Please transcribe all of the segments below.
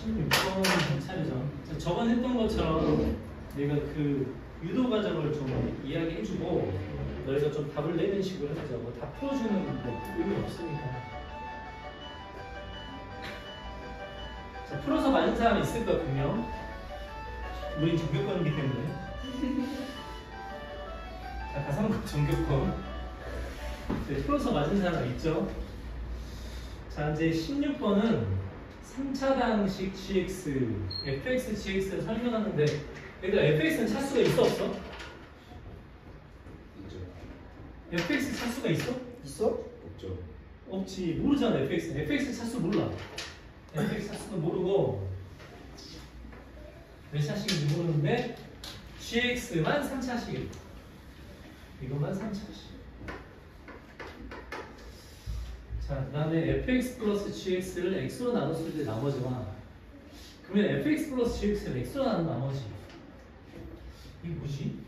16번 차례죠. 저번 했던 것처럼 내가 그 유도 과정을 좀 이야기해주고 너희가 좀 답을 내는 식으로 하자. 뭐 다 풀어주는 뭐 의미 없으니까. 자, 풀어서 맞은 사람이 있을 거 분명. 우린 전교권이기 때문에. 자, 가상국 전교권. 풀어서 맞은 사람 있죠? 자, 이제 16번은 3차당식 gx, fx, gx를 설명하는데 얘들아, fx는 차수가 있어 없어? 있죠. fx 차수가 있어? 있어? 없죠. 없지. 모르잖아. fx 차수 몰라. fx 차수는 모르고 몇 차식인지 모르는데 gx만 3차식. 이것만 3차식. 자, 그 다음에 fx 플러스 gx를 x로 나눴을 때 나머지와 그러면 fx 플러스 gx를 x로 나눈 나머지 이게 뭐지?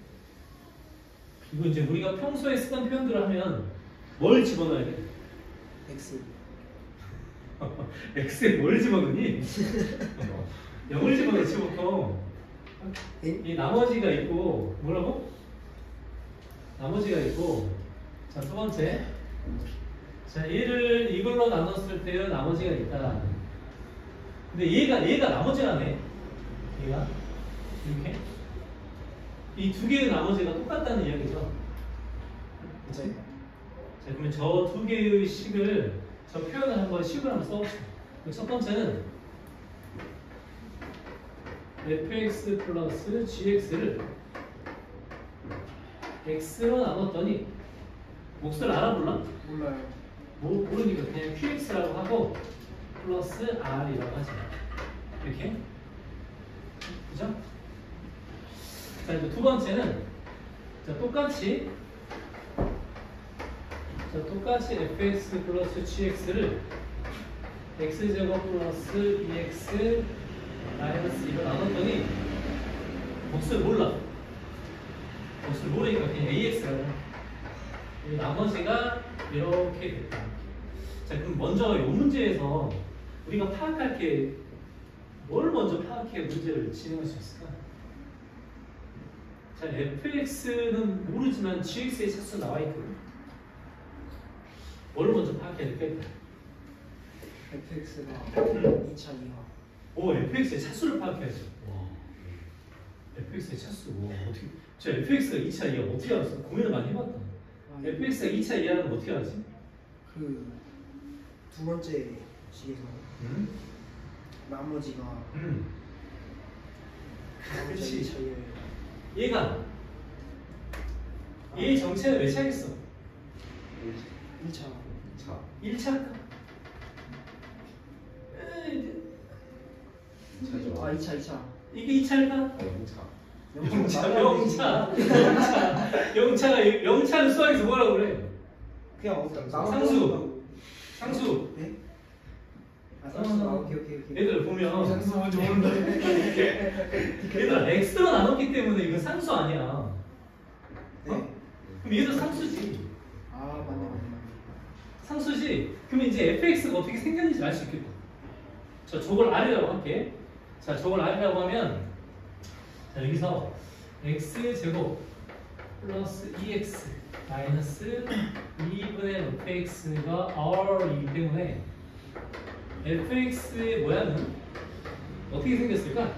이거 이제 우리가 평소에 쓰던 표현들을 하면 뭘 집어넣어야 돼? X. x에 뭘 집어넣니? 0을 집어넣지 보통. 이 나머지가 있고 뭐라고? 나머지가 있고 자, 두 번째 자, 얘를 이걸로 나눴을 때 나머지가 있다. 근데 얘가 나머지라네. 얘가 이렇게 이 두 개의 나머지가 똑같다는 이야기죠. 그치? 자, 그러면 저 두 개의 식을 저 표현을 한번 식을 한번 써봅시다. 첫 번째는 fx 플러스 gx를 x로 나눴더니 몫을 알아 몰라? 몰라요. 모르니까 그냥 qx라고 하고 플러스 r이라고 하죠. 이렇게 그죠? 자, 이제 두 번째는 자, 똑같이 fx 플러스 gx를 x제곱 플러스 bx 마이너스 2로 나눴더니 몫을 몰라. 몫을 모르니까 그냥 ax라고 해. 나머지가 이렇게 됐다. 자, 그럼 먼저 이 문제에서 우리가 파악할 게 뭘 먼저 파악해 문제를 진행할 수 있을까? 자, fx는 모르지만 gx의 차수 나와 있거든. 뭘 먼저 파악해야 될까? fx가 2차 이하. 오, fx의 차수를 파악해야죠. 와, fx의 차수. 와, 어떻게? 저 fx가 2차 이하 어떻게 알았어? 고민을 많이 해봤다. fx가 2차 이하는 어떻게 알았지? 그 두 번째 식에서 나머지가 그렇지. 2차 이하. 얘가 얘의 정체는 몇 차겠어? 2차. 1차? 아 2차. 이게 2차일까? 영차. 영차는 수학에서 뭐라고 그래? 그냥 상수. 네? 아 상수. 아 오케이. 얘들 보면 상수 뭔지 모른다. 얘들아 x로 나눴기 때문에 이거 상수 아니야. 네. 그럼 얘도 상수지. 아 맞네. 상수지. 그러면 이제 fx가 어떻게 생겼는지 알 수 있겠다. 자, 저걸 r이라고 할게. 자, 저걸 r이라고 하면 자, 여기서 x제곱 플러스 2x 마이너스 2분의 fx가 r이기 때문에 fx의 모양은 어떻게 생겼을까?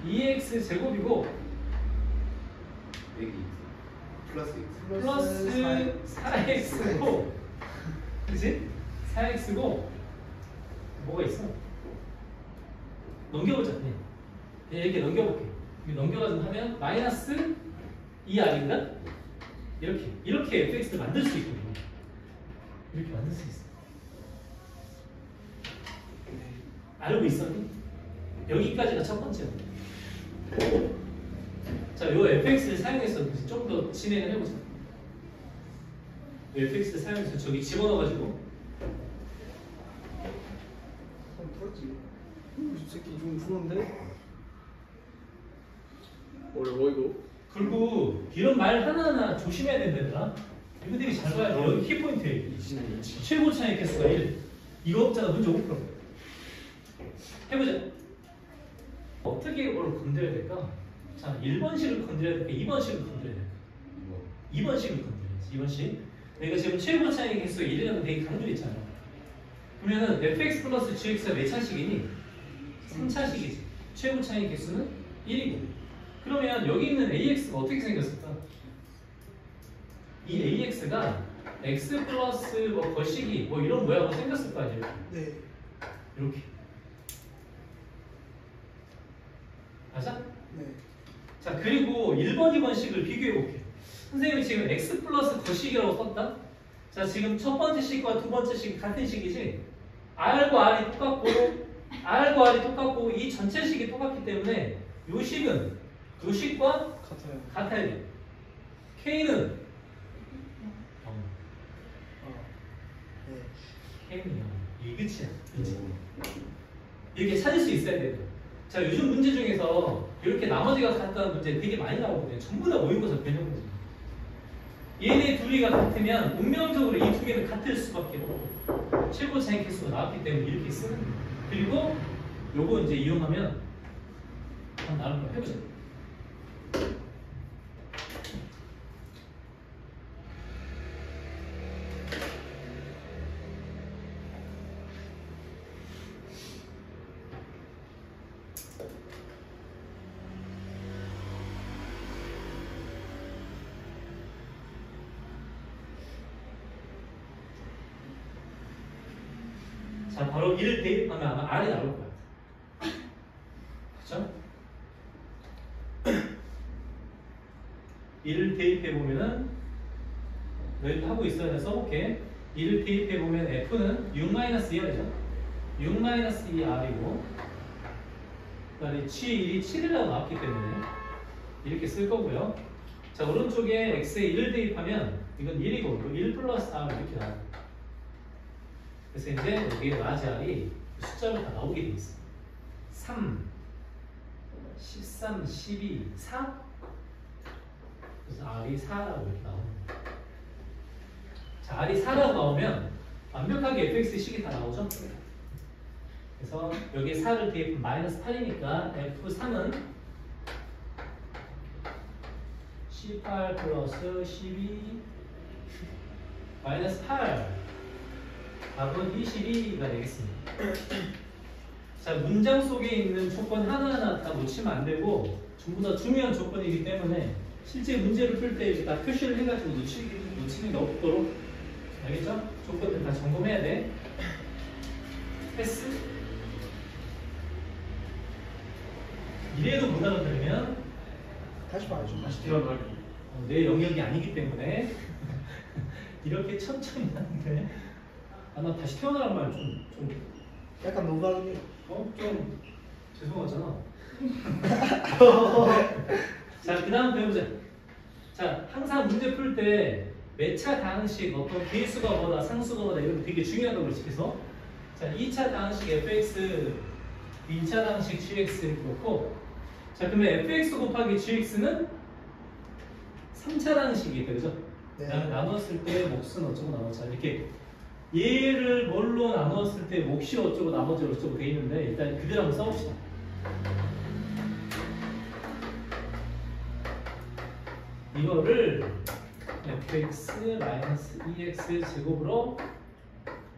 2x 제곱이고 플러스 4x고 그치? 4x고 뭐가 있어? 넘겨보자. 이렇게 넘겨볼게. 넘겨가지고 하면 마이너스 2r인가? 이렇게 fx를 만들 수 있거든요. 이렇게 만들 수 있어. 알고 있었니? 여기까지가 첫 번째로. 자, 요 fx를 사용해서 좀 더 진행을 해보자. 요 fx를 사용해서 저기 집어넣어가지고 풀었지. 이 새끼 좀 푸는데? 어려워 이거. 그리고 이런 말 하나하나 조심해야 된다더라. 이거 되게 잘 봐야 돼. 여기 키포인트에 최고 차이 개수가 1. 이거 없잖아. 문제 5%. 해보자. 어떻게 이걸 건드려야 될까? 자, 1번식을 건드려야 될까? 2번식을 건드려야 될까? 2번식을 건드려야지. 2번식. 내가 지금 최고 차이 개수 1이라는 되게 강조했잖아. 그러면은 fx 플러스 gx가 몇 차식이니? 3차식이지. 최고 차이 개수는 1이고. 그러면 여기 있는 ax가 어떻게 생겼을까? 이 ax가 x 플러스 뭐 거시기 뭐 이런 모양으로 생겼을 거 아니에요? 네. 이렇게. 맞아? 네. 자, 그리고 1번, 2번식을 비교해 볼게요. 선생님이 지금 x 플러스 거식이라고 썼다? 자, 지금 첫 번째 식과 두 번째 식 같은 식이지? r과 r이 똑같고, r과 r이 똑같고, 이 전체 식이 똑같기 때문에 요 식은 요 식과 같아요. 같아야 돼. k는 네. k는요. 이 끝이야. 그치? 이렇게 찾을 수 있어야 돼요. 자, 요즘 문제 중에서 이렇게 나머지가 같다는 문제 되게 많이 나오거든요. 전부 다 모의고사 변형문제. 얘네 둘이가 같으면 운명적으로 이 두 개는 같을 수밖에 없고 최고 차이 개수가 나왔기 때문에 이렇게 쓰는 거예요. 그리고 요거 이제 이용하면 한번 나눈 거 해보자. 자, 바로 1을 대입하면 아마 R이 나올 거야. 그쵸? 1을 대입해보면은, 너희도 하고 있어야 돼. 써볼게. 1을 대입해보면 F는 6-2R이죠. 6-2R이고, 그 다음에 G1이 7이라고 나왔기 때문에, 이렇게 쓸 거고요. 자, 오른쪽에 X에 1을 대입하면, 이건 1이고, 1 플러스 R 이렇게 나와요. 그래서 이제 여기에 라지 R이 숫자로 다 나오게 돼 있어. 3, 13, 12, 4. 그래서 R이 4라고 이렇게 나옵니다. 자, R이 4라고 나오면 완벽하게 fx의 식이 다 나오죠? 그래서 여기에 4를 대입하면 마이너스 8이니까 f3은 18 플러스 12 마이너스 8 답은 22가 되겠습니다. 자, 문장 속에 있는 조건 하나하나 다 놓치면 안 되고 전부 다 중요한 조건이기 때문에 실제 문제를 풀 때 다 표시를 해가지고 놓치는 게 없도록 알겠죠? 조건들 다 점검해야 돼. 패스. 이래도 못 알아들으면 다시 봐야죠. 다시 들어갈 내 영역이 아니기 때문에 이렇게 천천히 하는데 나 다시 태어나란 말 좀 약간 노가리. 좀 죄송하잖아. 자, 그 다음 배우자. 자, 항상 문제 풀 때 매차 다항식 어떤 개수가 뭐다 상수가 뭐다 이런 거 되게 중요하다고 그랬지. 그래서 자, 2차 다항식 fx 2차 다항식 gx 이렇게 놓고 자, 그러면 fx 곱하기 gx는 3차 다항식이겠다. 그죠? 네. 나눴을 때 몫은 어쩌고 나머지 이렇게 얘를 뭘로 나눴을 때 몫이 어쩌고 나머지 어쩌고 돼 있는데 일단 그대로 한번 써봅시다. 이거를 fx-2x 제곱으로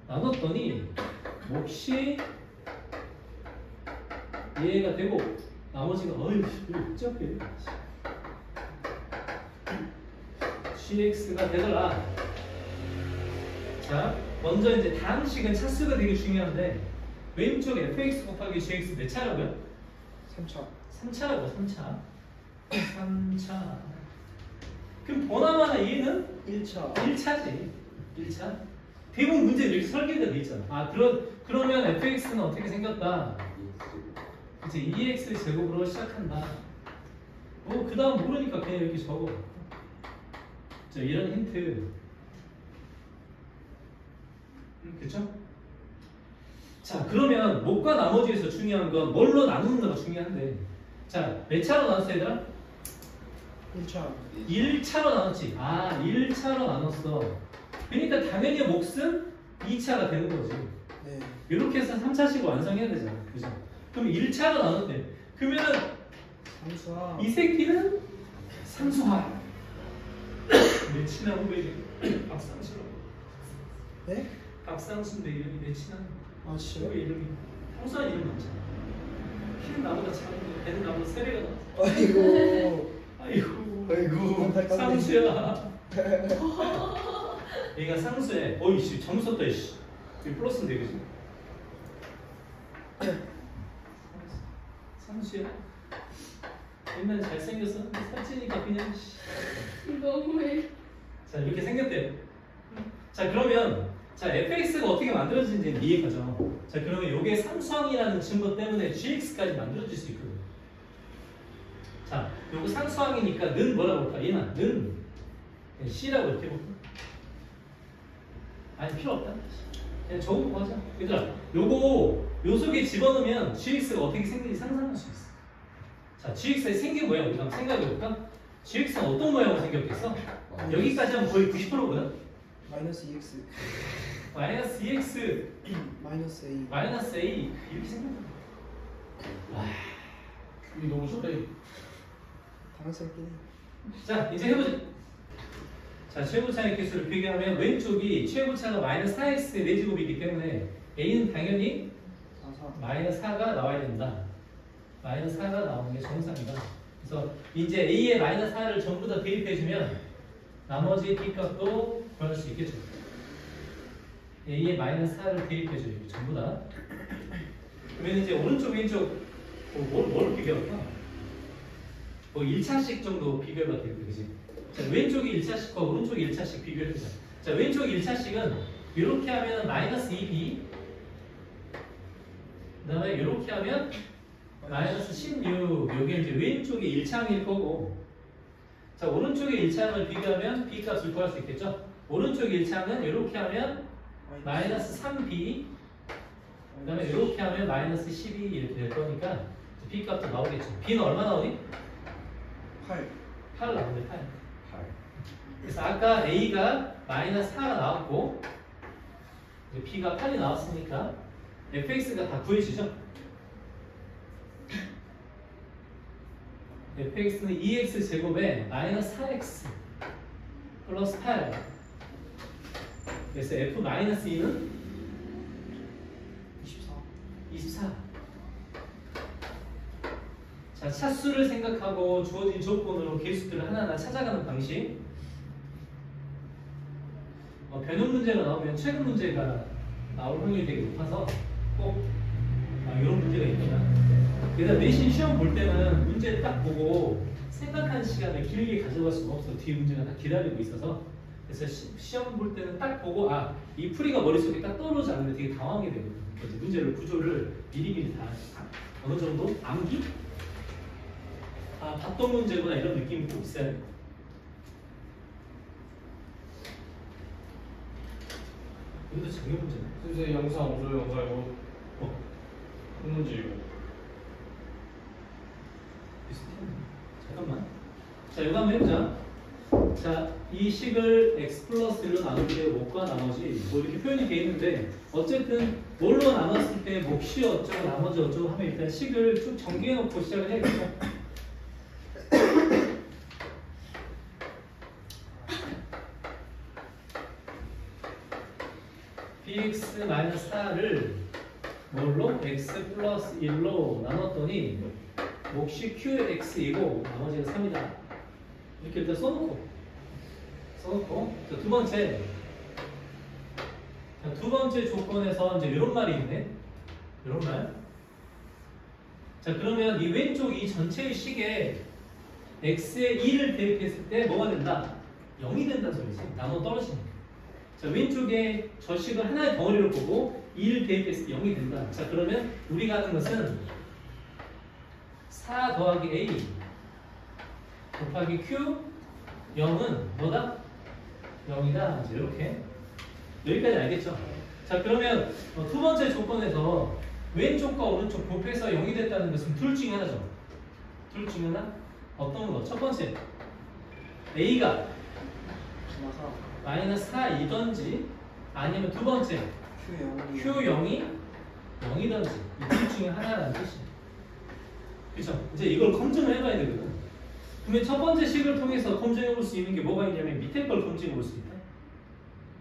나눴더니 몫이 얘가 되고 나머지가 어휴 이거 복잡해. gx가 되더라. 자, 먼저 이제 다항식은 차수가 되게 중요한데 왼쪽 fx 곱하기 gx 몇 차라고요? 3차. 3차라고. 3차. 3차. 그럼 보나마나 얘는 1차. 1차지. 1차. 대부분 문제 이렇게 설계가 돼 있잖아. 아, 그러면 fx는 어떻게 생겼다? 이제 2x 제곱으로 시작한다. 그 다음 모르니까 그냥 이렇게 적어. 자, 이런 힌트. 그쵸? 자, 그러면 몫과 나머지에서 중요한 건 뭘로 나누는가가 중요한데 자, 몇 차로 나눴어 얘들아? 1차. 1차로 나눴지. 아, 1차로 나눴어. 그러니까 당연히 몫은 2차가 되는 거지. 네. 이렇게 해서 3차식을 완성해야 되잖아. 그죠? 그럼 1차가 나눴대. 그러면은 상수하. 이 새끼는 상수하. 내 친한 후배지. 박상수라고. 네? 박상수인데 이름이 내 친한 아 진짜요? 후배 이름이 상수한 이름 많잖아. 키는 나보다 작은데 배는 나보다 3배가 나. 아이고. 아이고. 안타깝네. 상수야. 얘가 상수에. 어이씨 잘못 썼다 이씨. 이거 플러스인데 그지? 상수야. 옛날에 잘생겼었는데 살찌니까 그냥 너무해. 자 이렇게 생겼대요. 자 그러면 자 fx가 어떻게 만들어지는지 이해가죠. 자 그러면 요게 상수항이라는 증거 때문에 gx까지 만들어질 수 있거든요. 자 요거 상수항이니까 는 뭐라고 볼까? 얘는 는 c라고 이렇게 볼까? 아니 필요 없다. 그냥 적어보고 하자. 얘들아 요거 요 속에 집어넣으면 gx가 어떻게 생긴지 상상할 수 있어. 자, GX의 생긴 모양 우리가 한번 생각해볼까? GX는 어떤 모양으로 생겼겠어? 여기까지 하면 거의 90%거든? 마이너스 EX. 마이너스 EX 마이너스 A. 마이너스 A 이렇게 생겼다. 와, 이게 너무 쉽다. 당황스럽긴 해. 자, 이제 해보자. 자, 최고차의 개수를 비교하면 왼쪽이 최고차가 마이너스 4x 4제곱이기 때문에 A는 당연히 아사. 마이너스 4가 나와야 된다. 마이너스 4가 나오는 게 정상이다. 그래서 이제 A의 마이너스 4를 전부 다 대입해주면 나머지 B값도 구할 수 있겠죠. A의 마이너스 4를 대입해줘요. 전부 다. 그러면 이제 오른쪽 왼쪽 뭘 비교할까? 뭐 1차씩 정도 비교가 되고 그지? 자, 왼쪽이 1차씩과 오른쪽이 1차씩 비교해보자. 자, 왼쪽 1차씩은 이렇게 하면 마이너스 2B 그 다음에 이렇게 하면 마이너스 16 요게 이제 왼쪽이 1창일 거고 자 오른쪽의 1창을 비교하면 B 값을 구할 수 있겠죠? 오른쪽 1창은 이렇게 하면 마이너스 3B 그 다음에 이렇게 하면 마이너스 12 이렇게 될 거니까 B 값도 나오겠죠. B는 얼마 나오니? 8. 8 나오는데 8 그래서 아까 A가 마이너스 4가 나왔고 이제 B가 8이 나왔으니까 fx가 다 구해지죠? fx는 2x 제곱에 마이너스 4x 플러스 8 그래서 f 마이너스 2는 24. 24 자 차수를 생각하고 주어진 조건으로 개수들을 하나하나 찾아가는 방식 변형 문제가 나오면 최근 문제가 나올 확률이 되게 높아서 꼭 이런 문제가 있구나. 그래서 내신 시험 볼 때는 문제를 딱 보고 생각하는 시간을 길게 가져갈 수가 없어. 뒤에 문제가 다 기다리고 있어서. 그래서 시험 볼 때는 딱 보고 이 풀이가 머릿속에 딱 떠오르지 않는데 되게 당황하게 되거든요. 그래서 문제를 구조를 미리미리 다 어느 정도 암기? 봤던 문제구나 이런 느낌이 꼭 있어야 돼요. 이것도 작년 문제네. 선생님 영상 없어요. 영상 이거 어? 큰 문제 이거. 잠깐만. 자, 이거 한번 해보자. 자, 이 식을 x 플러스 1로 나눌 때 목과 나머지 뭐 이렇게 표현이 돼 있는데 어쨌든 뭘로 나눴을 때 몫이 어쩌고 나머지 어쩌고 하면 일단 식을 쭉 정리해 놓고 시작을 해야겠죠. bx-4를 뭘로? x 플러스 1로 나눴더니 몫이 qx이고 나머지가 3이다. 이렇게 일단 써놓고 자, 두 번째 조건에서 이제 이런 말이 있네. 이런 말. 자 그러면 이 왼쪽 이 전체의 식에 x에 2를 대입했을 때 뭐가 된다? 0이 된다는 소리지. 나눠 떨어지니까. 자 왼쪽에 저 식을 하나의 덩어리로 보고 2를 대입했을 때 0이 된다. 자 그러면 우리가 하는 것은 4 더하기 a 곱하기 q 0은 뭐다? 0이다. 이제 이렇게 여기까지 알겠죠? 자 그러면 두 번째 조건에서 왼쪽과 오른쪽 곱해서 0이 됐다는 것은 둘 중에 하나죠. 둘 중에 하나? 어떤 거? 첫 번째 a가 마이너스 4이던지 아니면 두 번째 Q0. q0이 0이든지 이 둘 중에 하나라는 뜻이에요. 그쵸? 이제 이걸 검증을 해봐야 되거든. 그러면 첫 번째 식을 통해서 검증해 볼 수 있는 게 뭐가 있냐면 밑에 걸 검증해 볼 수 있다.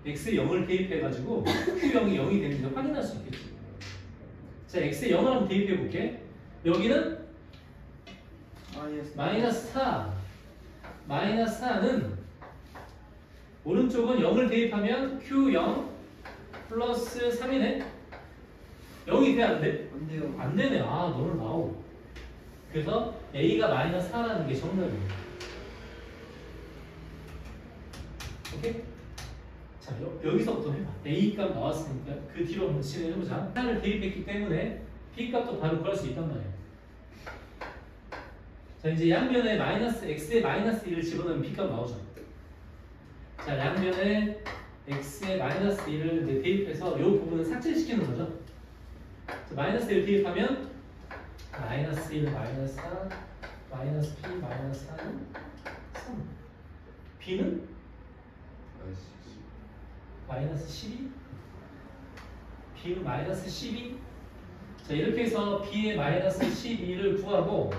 x에 0을 대입해가지고 q0이 0이 되는지 확인할 수 있겠지. 자, x에 0을 한번 대입해 볼게. 여기는 마이너스 4. 마이너스 4는 오른쪽은 0을 대입하면 q0 플러스 3이네. 0이 돼, 안 돼? 안 돼요. 안 되네. 아, 너는 나오. 그래서 a가 마이너스 4라는 게 정답이에요. 오케이? 자, 여기서부터 해봐. a 값 나왔으니까 그 뒤로 한번 진행해보자. 4를 대입했기 때문에 b 값도 바로 구할 수 있단 말이에요. 자, 이제 양변에 마이너스 x에 마이너스 1을 집어넣으면 b 값 나오죠. 자, 양변에 x에 마이너스 1을 이제 대입해서 이 부분을 삭제시키는 거죠. 자, 마이너스 1 대입하면 마이너스 1 마이너스 4 마이너스 p 마이너스 4는 3 b는 마이너스 12 b는 마이너스 12. 자, 이렇게 해서 b의 마이너스 12를 구하고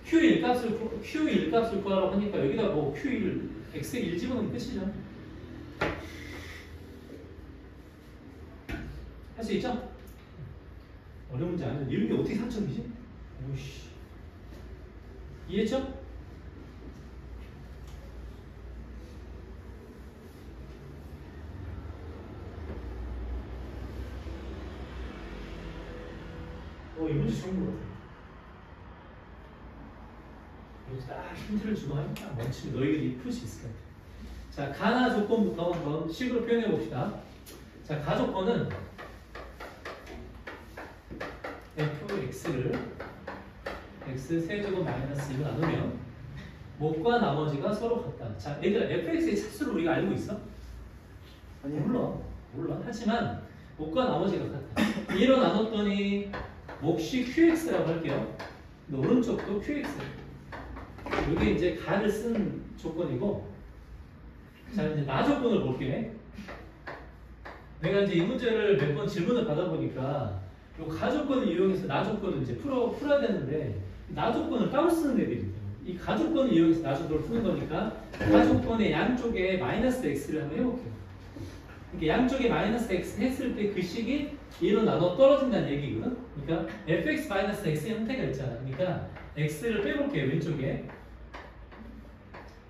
q1 값을 구하라고 하니까 여기다 뭐 q1 x에 1 집어넣으면 끝이죠. 할 수 있죠? 어려운 문제 아니죠? 이런 게 어떻게 3점이지? 오이씨. 이해했죠? 이 문제 좋은 것 같아. 여기서 딱 힌트를 주고 하면 딱 멈추면 너희들이 풀 수 있을 것 같아. 자, 가나 조건부터 한번 식으로 표현해 봅시다. 자, 가 조건은 fx를 x 세제곱 마이너스 1로 나누면 목과 나머지가 서로 같다. 자, 얘들아, fx의 차수를 우리가 알고 있어? 아니요. 몰라. 하지만 목과 나머지가 같다. 1로 나눴더니 몫이 qx라고 할게요. 근데 오른쪽도 qx. 이게 이제 가를 쓴 조건이고, 자, 이제 나 조건을 볼게. 내가 이제 이 문제를 몇 번 질문을 받아보니까 이 가 조건을 이용해서 나 조건을 이제 풀어야 되는데 나 조건을 따로 쓰는 애들이 있어요. 이 가 조건을 이용해서 나 조건을 푸는 거니까 가 조건의 양쪽에 마이너스 x를 한번 해볼게요. 이렇게 양쪽에 마이너스 x 했을 때 그 식이 1로 나눠 떨어진다는 얘기거든. 그러니까 fx 마이너스 x의 형태가 있잖아. 그러니까 x를 빼볼게요.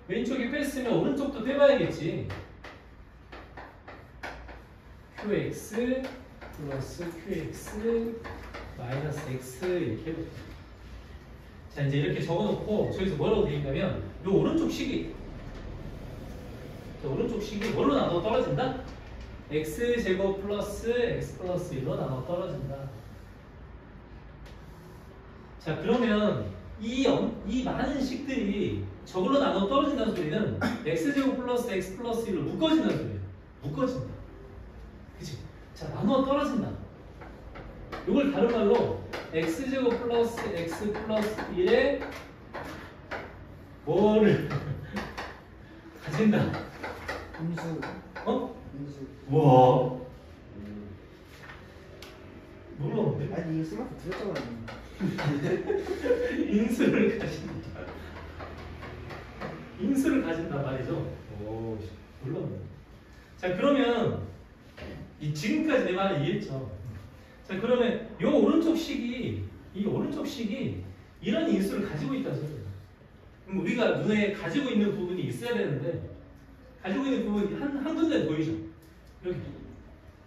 왼쪽에 뺐으면 오른쪽도 빼봐야겠지. qx 플러스 qx 마이너스 x 이렇게 해볼게요. 자, 이제 이렇게 적어놓고 저기서 뭐라고 되어있냐면 이 오른쪽 식이 뭘로 나눠 떨어진다? x제곱 플러스 x 플러스 1로 나눠 떨어진다. 자, 그러면 이 많은 식들이 저걸로 나눠 떨어진다는 소리는 x제곱 플러스 x 플러스 1로 묶어진다는 소리예요. 묶어진다. 그치? 자, 나눠 떨어진다. 이걸 다른 말로 x제곱 플러스 x 플러스 1에 뭐를 가진다. 인수. 어? 인수. 와. 놀라운데? 아니 이거 스마트 들었잖아요. 인수를 가진다. 인수를 가진단 말이죠. 오, 놀랍네. 자, 그러면 지금까지 내 말을 이해했죠. 자, 그러면 이 오른쪽 식이 이런 인수를 가지고 있다는 소리예요. 그럼 우리가 눈에 가지고 있는 부분이 있어야 되는데 가지고 있는 부분이 한 군데 보이죠?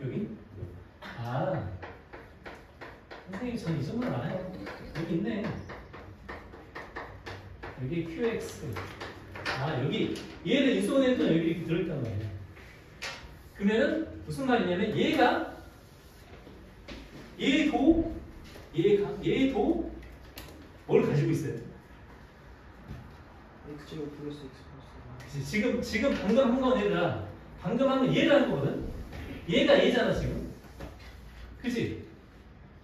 여기? 아, 선생님 전 이 정도는 알아요. 여기 있네. 여기 qx. 아, 여기 얘를 인수분해했던 여기 이렇게 들어있단 말이에요. 그러면은 무슨 말이냐면 얘도 뭘 가지고 있어요? x제곱 플러스 x 플러스. 그치? 지금 방금 한 건 얘들아. 방금 한 건 얘를 한 거거든. 얘가 얘잖아 지금. 그치?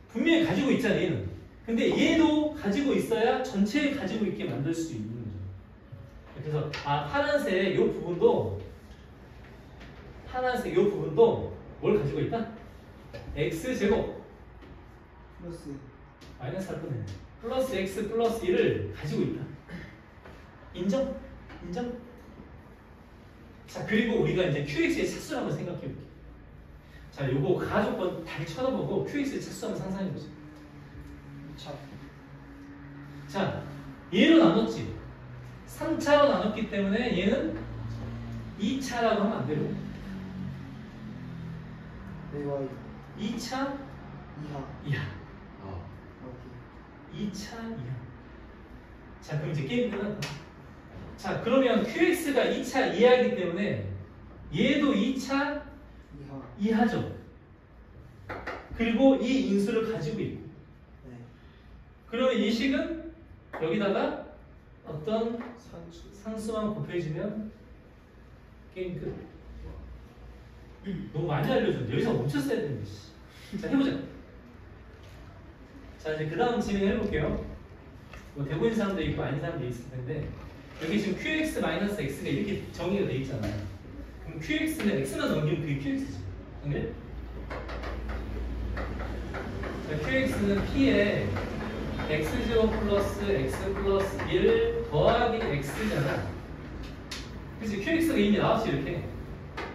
분명히 가지고 있잖아 얘는. 근데 얘도 가지고 있어야 전체에 가지고 있게 만들 수 있는 거죠. 그래서 파란색 이 부분도 뭘 가지고 있다? x제곱 플러스 마이너스 할 뻔했네. 플러스 x 플러스 1을 가지고 있다. 인정? 인정? 자, 그리고 우리가 이제 qx의 차수를 한번 생각해 볼게요. 자, 요거 가족번 잘 쳐다보고 qx의 차수 한번 상상해 보세요. 차. 자, 얘로 나눴지. 3차로 나눴기 때문에 얘는 2차라고 하면 안 되고 AY 2차 이하. 이하. 오케이. 2차 이하. 자, 그럼 이제 게임 끝났다. 자, 그러면 qx가 2차 이하이기 때문에 얘도 2차 이하. 이하죠. 그리고 이 인수를 가지고 있고. 네. 그러면 이 식은 여기다가 어떤 산수. 상수만 곱해주면 게임 끝. 너무 많이 알려줬는데 여기서 멈췄어야 되는데. 자, 해보자. 자, 이제 그 다음 진행해 볼게요. 뭐 대본인 사람도 있고 아닌 사람도 있을 텐데 여기 지금 qx-x가 이렇게 정의가 돼 있잖아요. 그럼 qx는 x만 넘기면 그게 qx지. 안 그래? 자, qx는 p에 x0 플러스 x 플러스 1 더하기 x잖아. 그래서 qx가 이미 나왔지 이렇게.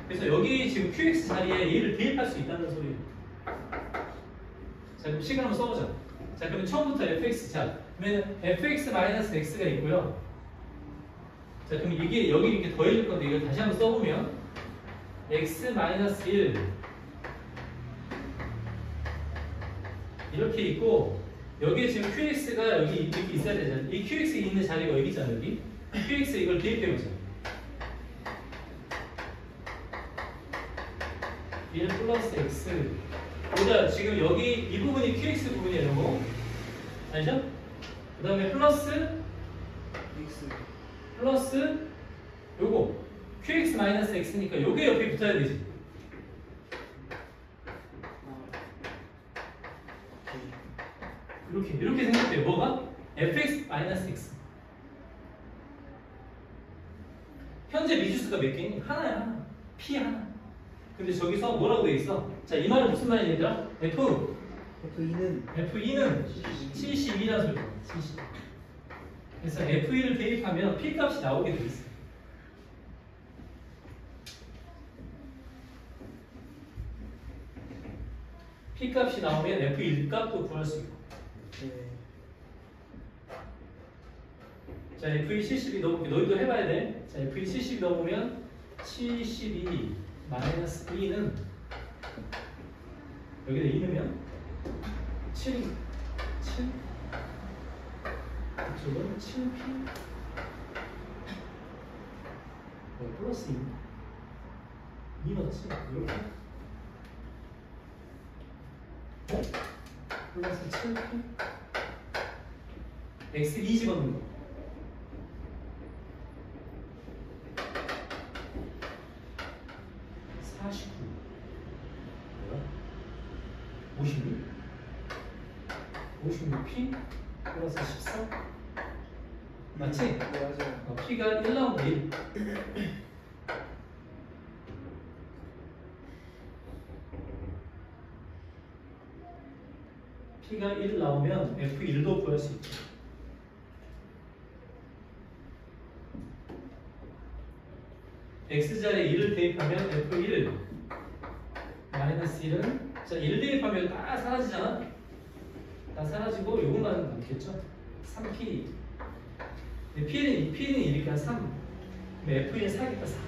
그래서 여기 지금 qx 자리에 얘를 대입할 수 있다는 소리예요. 자, 그럼 식을 한번 써보자. 자, 그러면 처음부터 fx. 자, 그러면 fx-x가 있고요. 자, 그럼 이게 여기 이렇게 더해질 건데 이걸 다시 한번 써보면 x-1 이렇게 있고 여기에 지금 qx가 여기 이렇게 있어야 되잖아. 이 qx 있는 자리가 여기 있잖아. 여기 qx 이걸 대입해보자. 1 플러스 x 보자. 지금 여기 이 부분이 qx 부분이에요. 이거 알죠? 그 다음에 플러스 X. 플러스 요거 qx-x니까 요게 옆에 붙어야 되지. 오케이. 이렇게 생각돼요. 뭐가? fx-x. 현재 미주수가 몇 개니? 하나야. p 하나. 근데 저기서 뭐라고 돼 있어? 자, 이 말은 무슨 말이냐 얘들아? F2는 f2는 72라는 소리야. 70. 그래서 f2를 대입하면 p 값이 나오게 돼 있어. p 값이 나오면 f1 값도 구할 수 있고. 네. 자, f2 72 넣어볼게. 너희도 해봐야 돼. 자, f2 72 넣어보면 72 마이너스 2는 여기다 2 넣으면 7 이쪽은 7p 플러스 2 넣었지? 이렇게 플러스 7p x 2 집어넣는 거 49 뭐야? 56 56p 플러스 14 맞지? 네, 맞아요. p가 1 나오면 1 p가 1 나오면 f1도 구할 수 있죠. x자리에 1을 대입하면 f1 마이너스 1은 자 1 대입하면 다 사라지잖아. 다 사라지고 요것만 남겠죠. 3p 근데 p는 1이니까 3 f는 4겠다 4.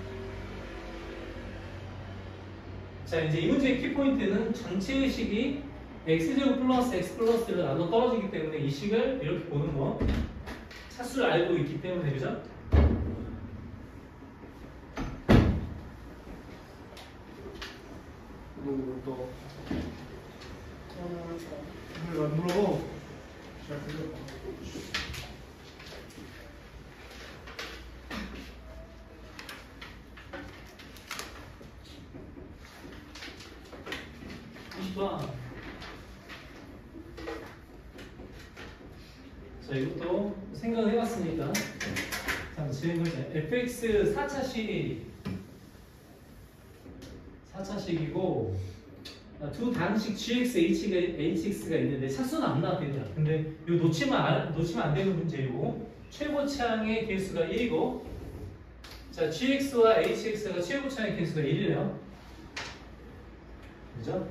자, 이제 이 문제의 키포인트는 전체의 식이 x제곱 플러스 x 플러스를 나눠 떨어지기 때문에 이 식을 이렇게 보는 거 차수를 알고 있기 때문에 그죠? 또 왜 안 물어봐? 잘 들렸다. 봐. 자, 이것도 생각을 해봤으니까 자, 질문이죠. fx 4차식이고 두 단식 gx, hx가 있는데 차수는 안 나왔대요. 근데 이거 놓치면 안 되는 문제이고 최고차항의 개수가 1이고 자 gx와 hx가 최고차항의 개수가 1이래요. 그죠?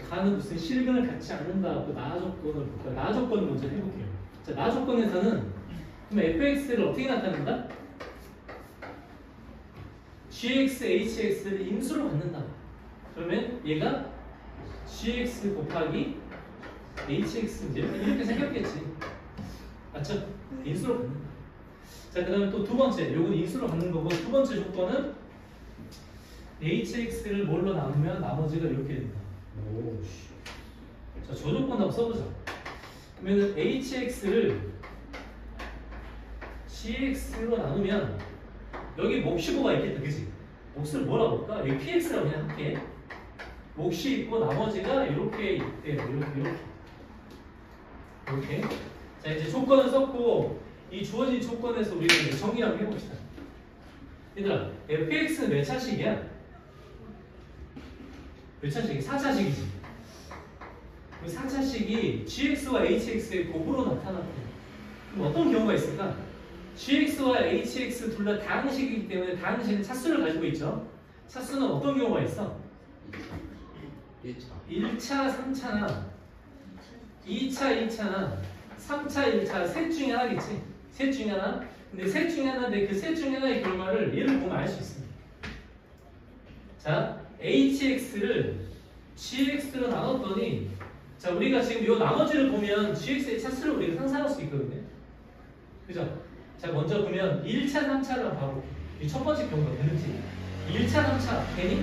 가는 무슨 실근을 갖지 않는다. 그 나아 조건을 볼까요? 나아 조건을 먼저 해볼게요. 자, 나아 조건에서는 그럼 fx를 어떻게 나타낸다? gx, hx를 인수로 갖는다. 그러면 얘가 gx 곱하기 hx 이렇게 생겼겠지. 맞죠? 인수로 갖는다. 자, 그 다음에 또 두 번째, 요건 인수로 갖는 거고 두 번째 조건은 hx를 뭘로 나누면 나머지가 이렇게 된다. 오, 자, 저 조건 한번 써보자. 그러면 hx를 gx로 나누면 여기 몫이5가 있겠다, 그치? 몫을 뭐라고 볼까? 여기 px라고 그냥 할게. 몫이 있고 나머지가 이렇게 있대요. 이렇게. 자, 이제 조건을 썼고 이 주어진 조건에서 우리가 이제 정리 한번 해봅시다. 얘들아, fx는 몇 차식이야? 몇 차식이? 4차식이지. 그 4차식이 gx와 hx의 곱으로 나타났대. 그럼 어떤 경우가 있을까? gx와 hx 둘 다 다항식이기 때문에 다항식은 차수를 가지고 있죠. 차수는 어떤 경우가 있어? 1차, 3차나 2차, 2차나 3차, 1차 셋 중에 하나겠지. 셋 중에 하나. 근데 셋 중에 하나인데 그 셋 중에 하나의 결과를 얘를 보면 알 수 있습니다. 자, hx를 gx로 나눴더니 자, 우리가 지금 이 나머지를 보면 gx의 차수를 우리가 상상할 수 있거든요. 그죠? 자, 먼저 보면 1차, 3차를 바로 이 첫 번째 경우가 되는지 1차, 3차 되니?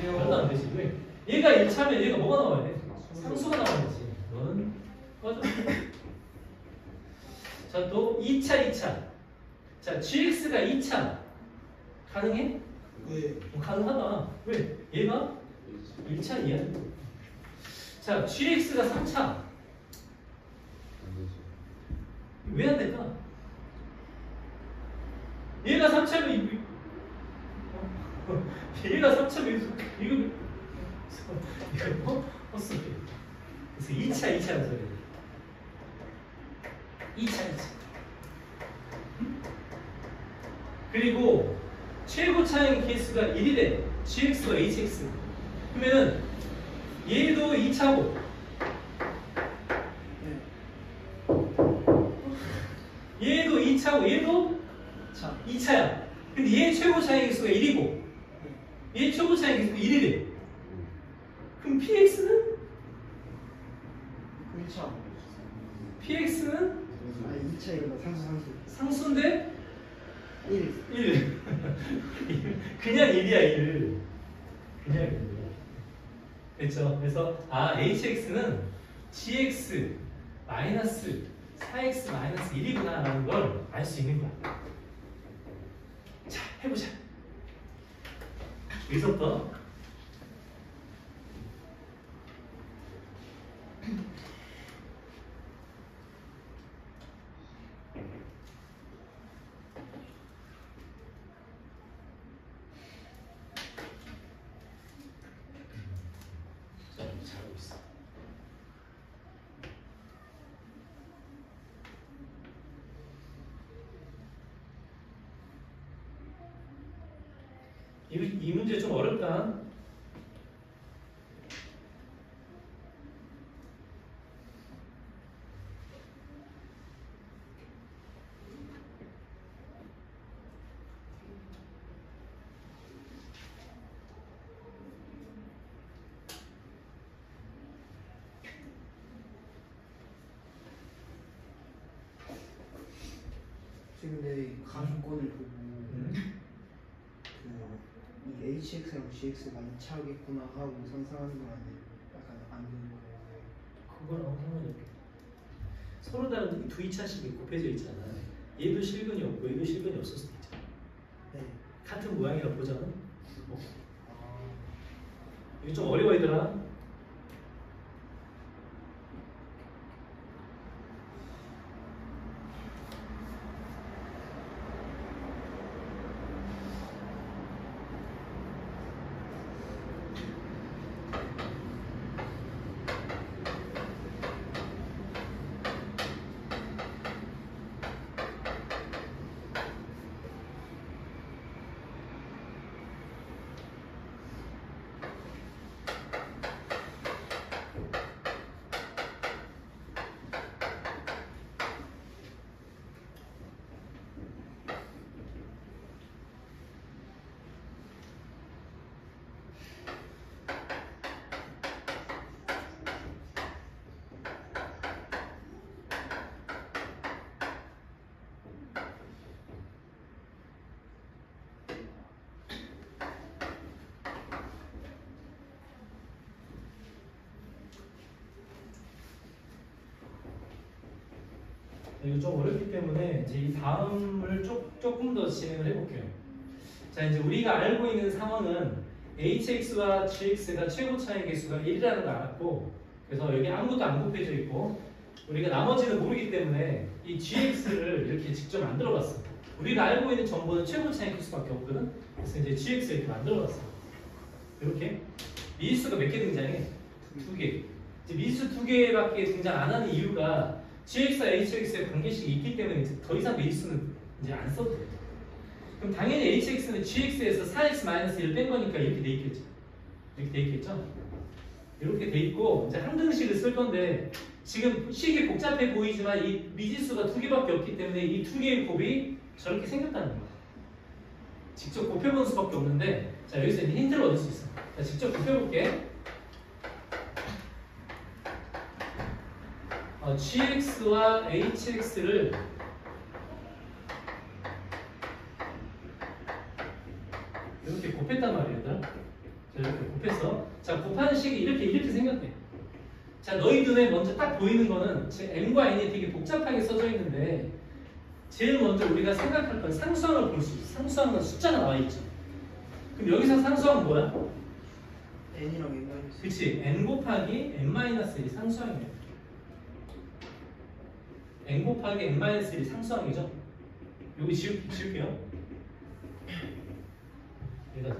말도 안 되지. 왜? 얘가 1차면 얘가 뭐가 나와야 돼? 상수가 나와야지. 너는 꺼져. 자, 또 2차, 2차. 자, gx가 2차 가능해? 네. 가능하다. 왜? 얘가 1차 이야. 자, gx가 3차. 왜 안 될까? 얘가 3차면 얘가 3차면 이거 헛소리. 그래서 2차 소리. 2차. 그리고 최고 차항의 개수가 1이래. gx와 hx. 그러면은 얘도 2차고 얘도 2차고 얘도 2차야. 근데 얘 최고 차항의 개수가 1이고 얘 최고 차항의 개수가 1이래. 그럼 px는? 1차. px는? 2차 이거다. 상수. 상수인데 1. 1. 그냥 1이야 1. 그냥 1. 됐죠? 그래서 hx는 gx 마이너스 4x 마이너스 1이구나 라는 걸 알 수 있는 거야. 자, 해보자. 여기서부터 잘하고 있어. 이 문제 좀 어렵다. 지금 내 가주권을 보고 이 hx랑 gx가 2차겠구나 하고 상상하는 거 아니에요? 약간 안 되는 거예요. 그거랑 상관이 없겠다. 서로 다른 두 2차식이 곱해져 있잖아. 얘도 실근이 없고 얘도 실근이 없을 수도 있잖아. 네. 같은 모양이라 보잖아. 이거 좀 어려워 얘들아. 이거 좀 어렵기 때문에 이제 이 다음을 조금 더 진행을 해볼게요. 자, 이제 우리가 알고 있는 상황은 hx와 gx가 최고 차이 계수가 1이라는 걸 알았고, 그래서 여기 아무것도 안 곱해져 있고, 우리가 나머지는 모르기 때문에 이 gx를 이렇게 직접 만들어봤어. 우리가 알고 있는 정보는 최고 차이 계수밖에 없거든. 그래서 이제 gx를 이렇게 만들어봤어. 이렇게 미지수가 몇 개 등장해? 2개. 이제 미지수 2개밖에 등장 안 하는 이유가 gx와 hx의 관계식이 있기 때문에 이제 더 이상 미지수는 이제 안 써도 돼. 그럼 당연히 hx는 gx에서 4x-1 뺀 거니까 이렇게 돼 있겠죠. 이렇게 돼 있겠죠. 이렇게 돼 있고 이제 항등식을 쓸 건데 지금 식이 복잡해 보이지만 이 미지수가 2개밖에 없기 때문에 이 2개의 곱이 저렇게 생겼다는 거야. 직접 곱해보는 수밖에 없는데 자 여기서 이제 힌트를 얻을 수 있어. 자 직접 곱해볼게. gx와 hx를 이렇게 곱했단 말이야, 얘들아. 자, 이렇게 곱했어. 자, 곱하는 식이 이렇게 생겼대. 자, 너희 눈에 먼저 딱 보이는 거는 m과 n이 되게 복잡하게 써져 있는데 제일 먼저 우리가 생각할 건 상수항을 볼 수 있어. 상수항은 숫자가 나와 있죠. 그럼 여기서 상수항은 뭐야? n이랑 n-. 그치, n 곱하기 n-1이 상수항이에요. n 곱하기 n-1이 상수항이죠. 여기 지울게요.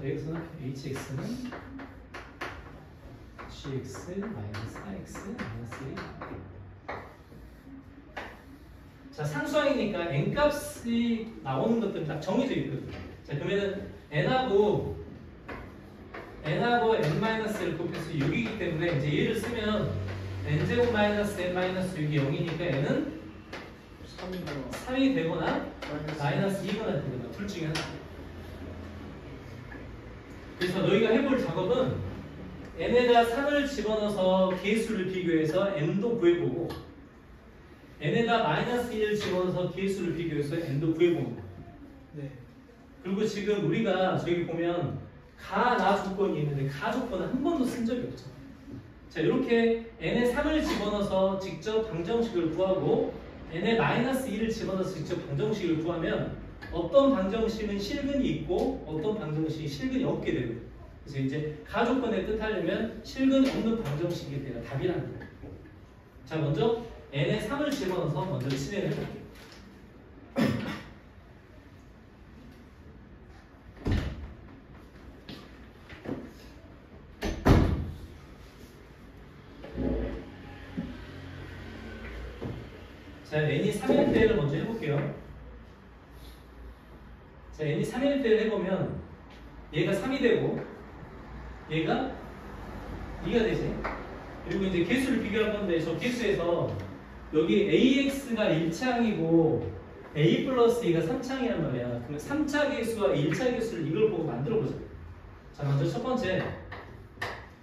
여기서는 hx는 gx 마이너스 4x 마이너스 1. 자, 상수항이니까 n 값이 나오는 것들은 딱 정해져 있거든. 자, 그러면은 n하고 n-를 곱해서 6이기 때문에 이제 얘를 쓰면 n제곱 마이너스 n-6이 0이니까 n은 3이 되거나 마이너스 2거나 되거나 둘 중에 하나. 그래서 너희가 해볼 작업은 n에다 3을 집어넣어서 개수를 비교해서 n도 구해보고 n에다 마이너스 1을 집어넣어서 개수를 비교해서 n도 구해보는 거야. 네. 그리고 지금 우리가 저기 보면 가, 나 조건이 있는데 가 조건은 한 번도 쓴 적이 없죠. 자, 이렇게 n에 3을 집어넣어서 직접 방정식을 구하고 n에 마이너스 2를 집어넣어서 직접 방정식을 구하면 어떤 방정식은 실근이 있고 어떤 방정식이 실근이 없게 되고 그래서 이제 가조건의 뜻하려면 실근이 없는 방정식이 돼야 답이라는 거예요. 자, 먼저 n에 3을 집어넣어서 먼저 진행을 해볼게요. 자, n이 3일 때를 먼저 해볼게요. 자, n이 3일 때를 해보면 얘가 3이 되고 얘가 2가 되지. 그리고 이제 개수를 비교할 건데 저 개수에서 여기 AX가 1차항이고 A 플러스 2가 3차항이란 말이야. 그러면 3차 개수와 1차 개수를 이걸 보고 만들어보자. 자, 먼저 첫 번째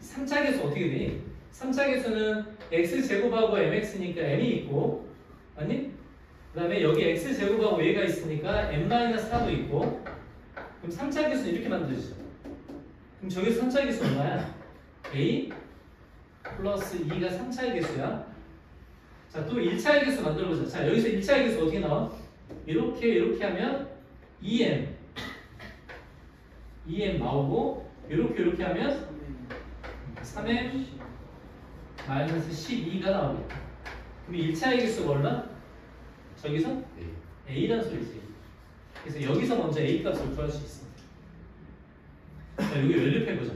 3차 개수 어떻게 되니? 3차 개수는 X제곱하고 MX니까 M이 있고 아니? 그 다음에 여기 X제곱하고 얘가 있으니까 M-4도 있고 그럼 3차 개수는 이렇게 만들어지죠. 그럼 저기서 3차 개수 얼마야? A 플러스 2가 3차의 개수야. 자, 또 1차의 개수 만들어보자. 자, 여기서 1차의 개수 어떻게 나와? 이렇게 하면 2M 나오고 이렇게 하면 3M 마이너스 12가 나오겠다. 그럼 1차의 개수가 얼마? 저기서? A란 소리지. 그래서 여기서 먼저 A 값을 구할 수 있어. 자, 여기 연립해보자.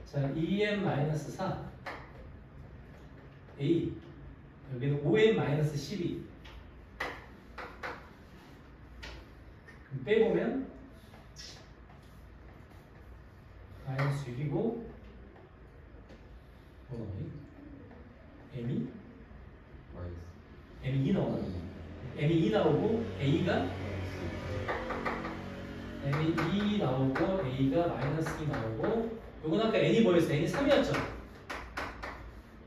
자, 2m-4 A 여기는 5m-12 빼보면 마이너스 6이고 뭐 나오니? M이? M이 2 나오나? M이 2 나오고 A가 M이 2 나오고 A가 마이너스 2 나오고 요건 아까 n이 뭐였어? n이 3이었죠?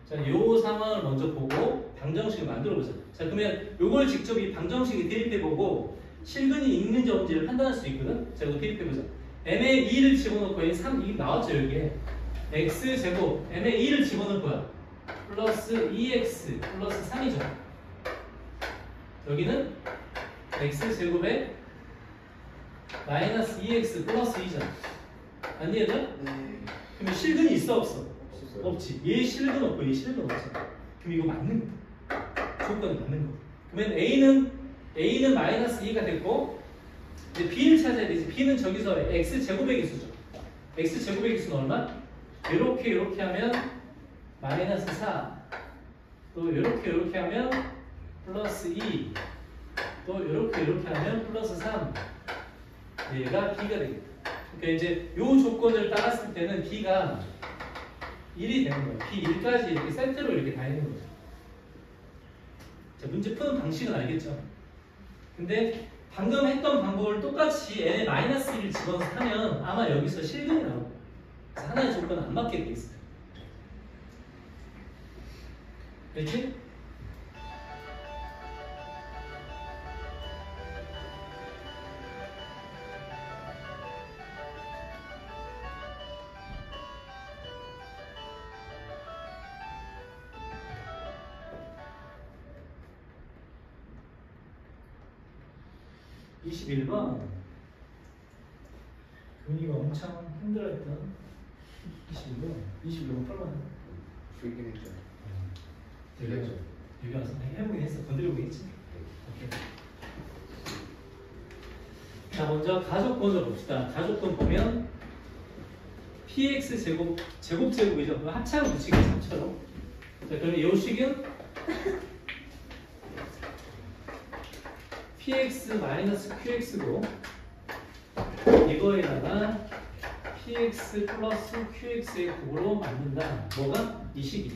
자, 요 상황을 먼저 보고 방정식을 만들어보자. 자, 그러면 요걸 직접 이 방정식에 대입해보고 실근이 있는지 없는지를 판단할 수 있거든? 자, 이거 대입해보자. n에 2를 집어넣고 n 3, 2 나왔죠, 여기에. x제곱, n에 2를 집어넣을 거야. 플러스 2x 플러스 3이죠. 여기는 x제곱에 마이너스 2x 플러스 2잖아. 아니 얘들아? 네. 그럼 실근이 있어 없어? 없었어요. 없지. 얘 실근 없고 얘 실근 없어. 그럼 이거 맞는 거. 조건이 맞는 거. 그러면 A는 마이너스 2가 됐고 이제 B를 찾아야 되지. B는 저기서 x제곱의 기수죠. x제곱의 기수는 얼마? 이렇게 하면 마이너스 4. 또 이렇게 하면 플러스 2. 또 이렇게 하면 플러스 3. 얘가 B가 되겠다. 그러니까 이제 이 조건을 따랐을 때는 B가 1이 되는 거예요. B1까지 이렇게 세트로 이렇게 다 있는 거죠. 자, 문제 푸는 방식은 알겠죠? 근데 방금 했던 방법을 똑같이 n에 마이너스 1을 집어넣어서 하면 아마 여기서 실근이 나오고 그래서 하나의 조건은 안 맞게 돼 있어요. 그렇지? (21번) 금이가 엄청 힘들어했던 21번 풀만 풀긴 했죠. 여기 와서 해보긴 했어. 건드려보긴 했지. 오케이. 자, 먼저 가족권을 봅시다. 가족권 보면 px 제곱이죠. 그럼 합차로 붙이기 3차로. 자, 그럼 이 식은 px qx고 이거에다가 px 플러스 qx의 곱으로 만든다. 뭐가? 이 식이.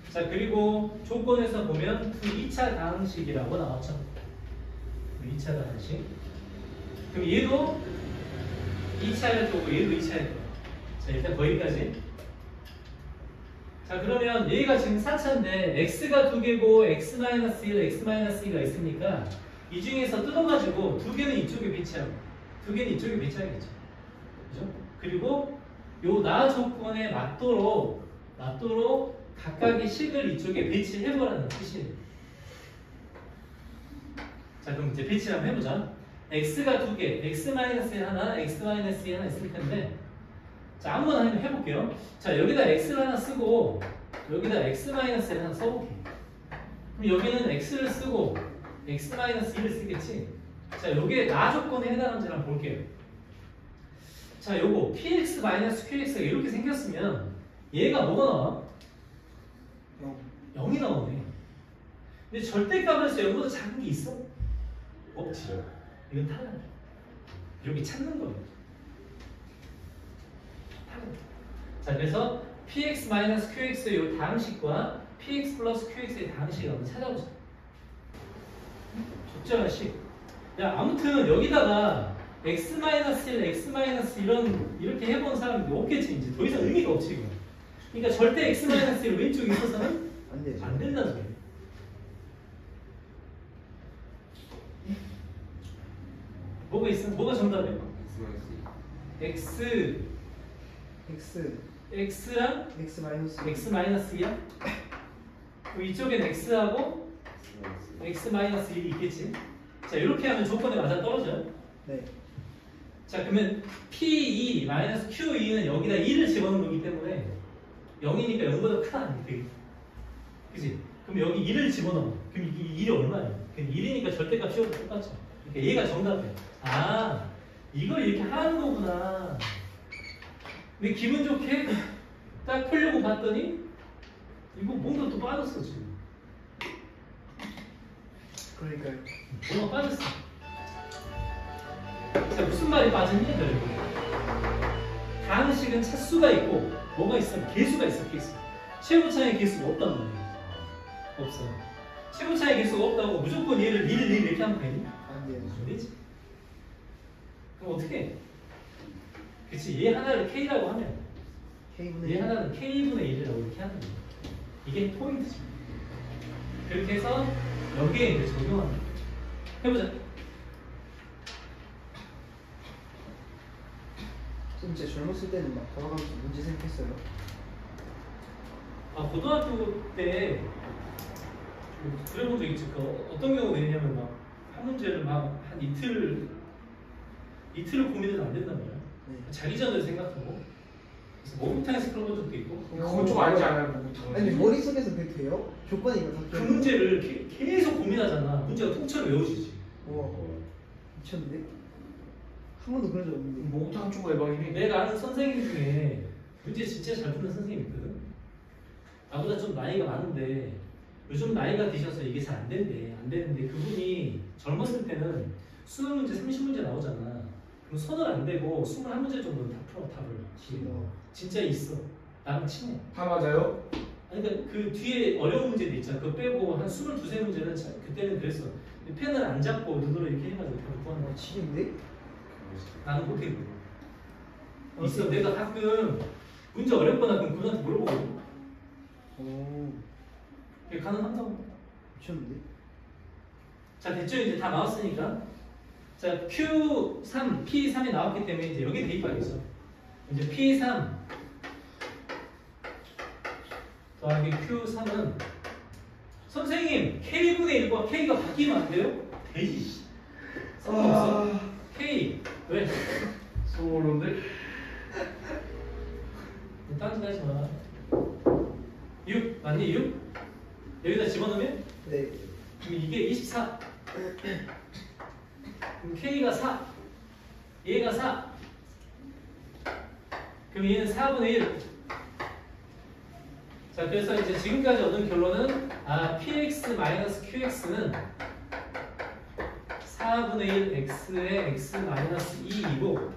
자, 그리고 조건에서 보면 2차 다항식이라고 나왔죠. 2차 다항식. 그럼 얘도 2차일 거고 얘도 2차일 거고. 자, 일단 거기까지. 자, 그러면 얘가 지금 4차인데 x가 2개고 x-1, x-2가 있으니까 이 중에서 뜯어가지고 2개는 이쪽에 배치하고 2개는 이쪽에 배치하겠죠. 그죠? 그리고 요 나 조건에 맞도록 각각의 식을 이쪽에 배치해보라는 뜻이에요. 자, 그럼 이제 배치를 한번 해보자. x가 2개, x-1 하나, x-2 하나 있을 텐데 자, 아무거나 한번 해볼게요. 자, 여기다 x를 하나 쓰고 여기다 x-1을 하나 써볼게. 그럼 여기는 x를 쓰고 x-1을 쓰겠지. 자, 요게 나 조건에 해당하는지 한번 볼게요. 자, 요거 px-qx가 이렇게 생겼으면 얘가 뭐가 나와? 0이 나오네. 근데 절대값에서 0보다 작은 게 있어? 없지. 이건 탈락. 이렇게 찾는 거예요. 탈락. 자, 그래서 px-qx의 이 다항식과 px 플러스 qx의 다항식을 한번 찾아보자. 적절한 식. 야, 아무튼 여기다가 x-1, x- 이렇게 해본 사람이 없겠지. 이제 더 이상 의미가 없지. 이거. 그러니까 절대 x-1을 왼쪽에 있어서는 안 되죠. 안 된다는 거예요. 뭐가 있어? 뭐가 정답이에요? x x랑 x-2야? 그럼 이쪽엔 x하고 x-1이 있겠지? 자, 이렇게 하면 조건에 맞아 떨어져요. 네. 자, 그러면 P2 마이너스 Q2는 여기다 2를 집어넣은 거기 때문에 0이니까 0보다 크다. 그치? 그럼 여기 2를 집어넣어. 그럼 이 1이 얼마예요? 그럼 1이니까 절대값 씌워도 똑같죠. 그러니까 얘가 정답이에요. 아, 이걸 이렇게 하는 거구나. 근데 기분 좋게 딱 풀려고 봤더니 이거 뭔가 또 빠졌어 지금. 그러니까요. 뭔가 빠졌어. 자, 무슨 말이 빠졌니? 다항식은 차수가 있고 뭐가 있어? 개수가 있어. 개수. 최고차의 개수가 없단 말이야. 없어. 최고차의 개수가 없다고 무조건 얘를 1 이렇게 하면 되니? 안 돼요. 안 되지. 그럼 어떻게 해? 그치, 얘 하나를 K라고 하면 K분의 얘 하나는 K분의 1이라고 이렇게 하는 거야. 이게 포인트지. 그렇게 해서 여기에 이제 적용하는 거야. 해보자. 진짜 젊었을 때는 막 걸어가면서 문제 생각했어요. 고등학교 때 들어본 적 있지. 어떤 경우가 있냐면 막 한 문제를 막 한 이틀을 고민해도 안 된단 말이야. 네. 자기 전에 생각하고 그래서 목욕탕에서 그런 본 적도 있고 그건 좀 알지 않아요? 뭐 아니 머릿속에서 그게 돼요? 조건이가 다 그 문제를 계속 고민하잖아. 문제가 통째로 외워지지. 우와 미쳤는데? 한 번도 그런 적 없는데 목욕탕 좀 에방이네. 내가 아는 선생님 중에 문제 진짜 잘 푸는 선생님이 있거든. 나보다 좀 나이가 많은데 요즘 나이가 드셔서 이게 잘 안 되는데 그분이 젊었을 때는 수능 문제 30문제 나오잖아. 그럼 손을 안 대고 21문제 정도는 다 풀어 답을. 진짜 있어. 나랑 친해. 다 맞아요? 아니 그러니까 그 뒤에 어려운 문제도 있잖아. 그거 빼고 한 22, 23문제는 그때는 그랬어. 근데 펜을 안 잡고 눈으로 이렇게 해가지고 답을 구하는 거야. 치인데? 나는 못해 그거. 있어. 내가 가끔 문제 어렵거나 그럼 그분한테 물어보거든. 오 그게 가능한다고. 미쳤는데? 자 됐죠? 이제 다 나왔으니까. 자 Q3, P3이 나왔기 때문에 이제 여기 대입하겠죠. 이제 P3 더하기 Q3은 선생님 K분의 1과 K가 바뀌면 안 돼요? 되지. 상관없어. K 왜? 소름인데? 딴짓 하지 마. 6 맞니? 6? 여기다 집어넣으면? 네 그럼 이게 24. 그럼 K가 4. 얘가 4. 그럼 얘는 4분의 1. 자, 그래서 이제 지금까지 얻은 결론은 PX-QX는 4분의 1 X의 X-2이고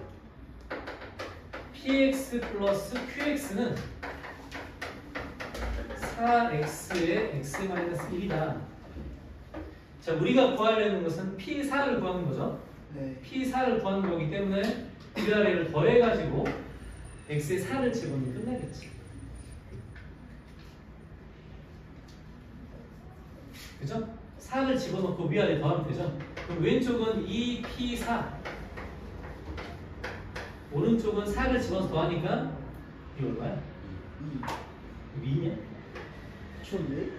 PX 플러스 QX는 4X의 X-1이다. 자, 우리가 구하려는 것은 P4를 구하는 거죠. 네. P4를 구하는 거기 때문에 위아래를 더해가지고 X의 4를 집어넣으면 끝나겠지. 그죠? 4를 집어넣고 위아래 더하면 되죠. 그럼 왼쪽은 2P4 오른쪽은 4를 집어서 더하니까 이거 얼마야? 2 2냐? 미쳤는데?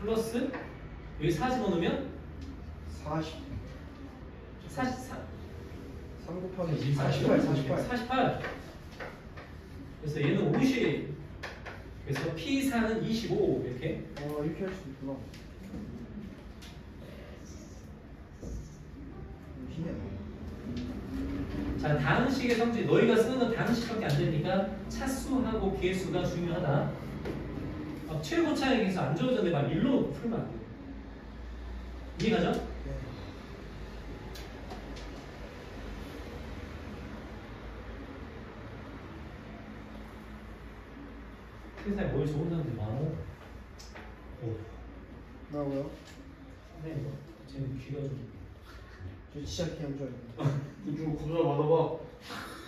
플러스 여기 4 집어넣으면 40 44 3 곱하기 48 48 그래서 얘는 50 그래서 P4는 25 이렇게 이렇게 할 수도 있구나 신기하네 자, 다항식의 성질 너희가 쓰는 건 다항식밖에 안 되니까 차수하고 계수가 중요하다. 최고 차이에서 안 적어졌는데 막 일로 풀면 안 돼. 이해가죠? 네. 세상에 뭘 좋은 사람들이 많어. 오. 나와요? 네, 쟤는 귀가 좀. 저 진짜 그냥 줄 알고 이거 검사 받아봐.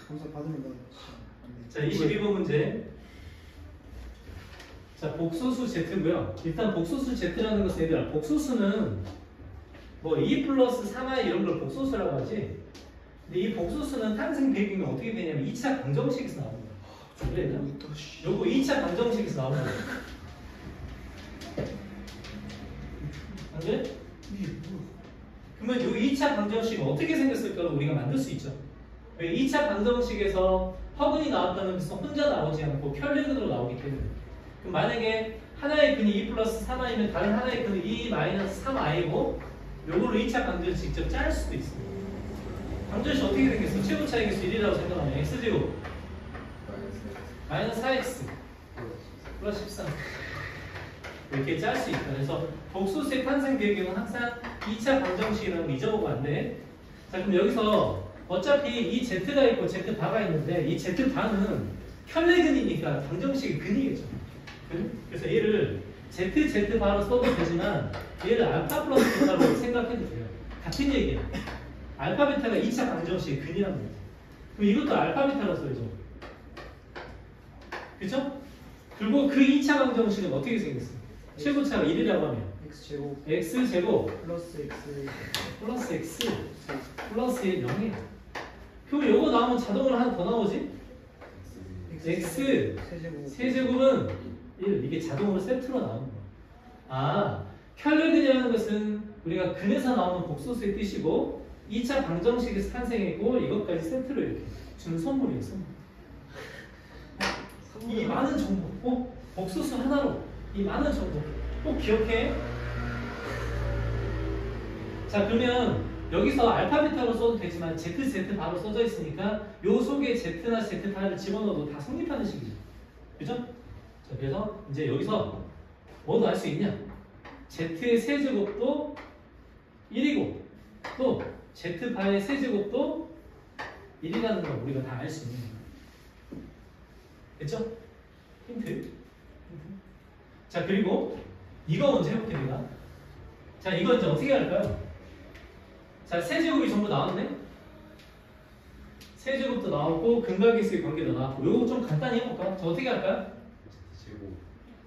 검사 받으면 나 진짜 안 돼. 자, 22번 문제. 자, 복소수 Z고요. 일단 복소수 Z라는 것은 얘들아, 복소수는 뭐 2 플러스 3i 이런 걸 복소수라고 하지. 근데 이 복소수는 탄생 배경이 어떻게 되냐면 2차 방정식에서 나오는 거야. 그래, 요거 2차 방정식에서 나오는 거야. 안 그래? 그러면 이 2차 방정식은 어떻게 생겼을까를 우리가 만들 수 있죠. 왜 2차 방정식에서 허근이 나왔다는 것은 혼자 나오지 않고 켤레근으로 나오기 때문에. 그럼 만약에 하나의 근이 2 플러스 3i면 다른 하나의 근이 2 마이너스 3i고 요거를 2차 방정식 직접 짤 수도 있어요. 방정식 어떻게 생겼어? 최고 차이계수 1이라고 생각하면 x제곱 마이너스 4x 플러스 13 이렇게 짤 수 있다. 그래서 복소수의 탄생 배경은 항상 2차 방정식이라는 거 잊어보면 안 돼. 자, 그럼 여기서 어차피 이 z가 있고 z바가 있는데 이 z바는 켤레근이니까 방정식의 근이겠죠. 그래서 얘를 z바로 써도 되지만 얘를 알파 플러스 베타로 생각해도 돼요. 같은 얘기야. 알파 베타가 2차 방정식의 근이란 말이야. 그럼 이것도 알파 베타로 써야죠. 그죠? 그리고 그 2차 방정식은 어떻게 생겼어? 최고차가 1이라고 하면 x제곱 x제곱 플러스 x 플러스 x 플러스 1 0이에요. 그럼 요거 나오면 자동으로 하나 더 나오지? x 세제곱 세제곱은 1 이게 자동으로 세트로 나오는 거야. 아, 켤레근이라는 것은 우리가 근에서 나오는 복소수의 뜻이고 2차 방정식에서 탄생했고 이것까지 세트로 이렇게 주는 선물이에요. 선물. 이 많은 정보, 복소수 하나로 이 많은 정보 꼭 기억해. 자, 그러면 여기서 알파 베타로 써도 되지만 ZZ 바로 써져 있으니까 요 속에 Z나 Z타를 집어넣어도 다 성립하는 식이죠. 그죠? 자, 그래서 이제 여기서 뭐도 알 수 있냐? Z의 세제곱도 1이고 또 Z파의 세제곱도 1이라는 걸 우리가 다 알 수 있는 거예요. 됐죠? 힌트. 자, 그리고 이거 먼저 해볼게요. 자, 이거 이제 어떻게 할까요? 자, 세제곱이 전부 나왔네? 세제곱도 나왔고 근각계수의 관계도 나왔고 요거 좀 간단히 해볼까? 자, 어떻게 할까요? 제곱.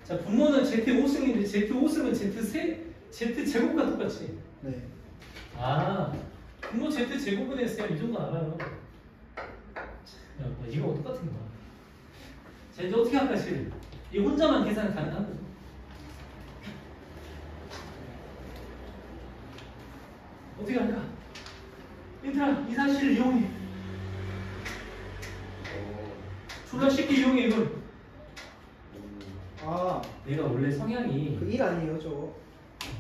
자, 분모는 Z5승인데 Z5승은 Z제곱과 똑같이. 네. 아, 분모 Z제곱분의 S면 이 정도 알아요. 야, 뭐 이거 똑같은 거야. 자, 이제 어떻게 할까, 실? 이 혼자만 계산 가능한 거죠. 어떻게 할까? 얘들아, 이 사실을 이용해. 졸라 쉽게 이용해, 이걸. 아, 내가 원래 성향이 그 일 아니에요, 저거?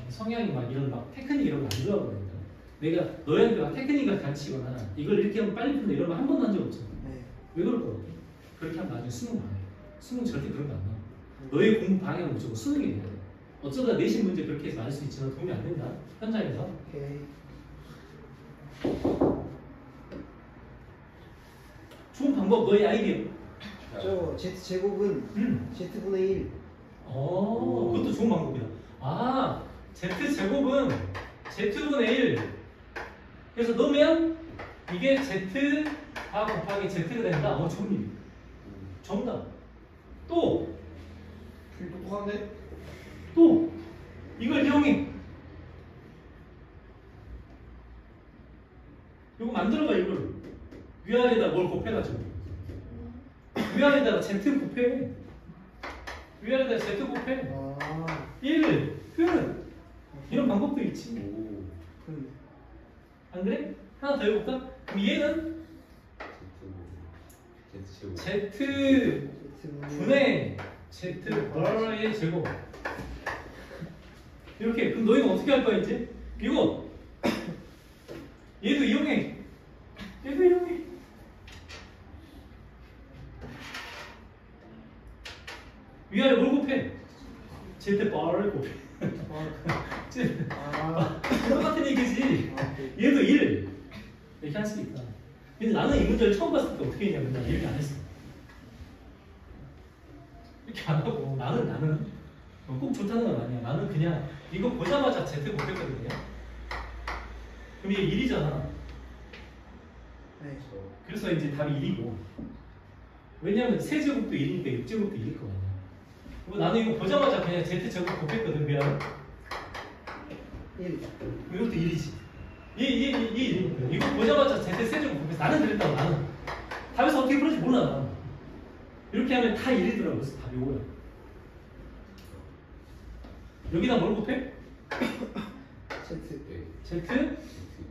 성향이 막 이런 막 테크닉 이런 거 안 좋아하거든요. 내가 너희한테 막 테크닉을 가르치거나 이걸 이렇게 하면 빨리 푼다 이런 거 한 번도 한 적 없잖아. 네. 왜 그럴 것 같아? 그렇게 하면 나중에 수능 망해. 수능 절대 그런 거 안 나와. 너의 공부 방향은 무조건 수능이 돼야 돼. 어쩌다 내신 문제 그렇게 해서 맞을 수 있지만 도움이 안 된다. 현장에서. 오케이. 좋은 방법, 너의 아이디어. 저 Z제곱은 Z분의 1. 그것도 좋은 방법이다. 아, Z제곱은 Z분의 1. 그래서 넣으면 이게 Z가 곱하기 Z가 된다. 좋은 일. 정답. 또 똑똑한데? 이걸 이용해. 이거 만들어봐, 이걸. 위아래에다 뭘 곱해가지고. 위아래에다가 Z 곱해. 위아래에다 Z 곱해. 아, 1, 끝. 이런 방법도 있지. 그럼 안 그래? 하나 더 해볼까? 그럼 얘는 Z 분의 Z 벌의 제곱. 이렇게. 그럼 너희는 어떻게 할 거야, 이제? 이거. 얘도 이용해. 얘도 이용해. 위아래 뭘 곱해? Z 바를 곱해. 아, 똑같은 얘기지. 아, 네. 얘도 1 이렇게 할 수 있다. 근데 나는 이 문제를 처음 봤을 때 어떻게 했냐면 나 이렇게 안 했어. 이렇게 안 하고 나는 꼭 좋다는 건 아니야. 나는 그냥 이거 보자마자 Z 곱했거든요. 그럼 이게 1이잖아. 네. 그래서 이제 답이 1이고. 왜냐면 세제곱도 1이니까 6제곱도 1일 거 아니야. 그리고 나는 이거 보자마자 그냥 Z제곱 곱했거든. 미안. 1. 이것도 1이지. 얘 1이니까. 이거 보자마자 Z 세제곱 곱해서 나는 그랬다고. 나는 답에서 어떻게 풀을지 몰라. 나는. 이렇게 하면 다 1이더라고. 그래서 답이 5야. 여기다 뭘 곱해? Z. Z?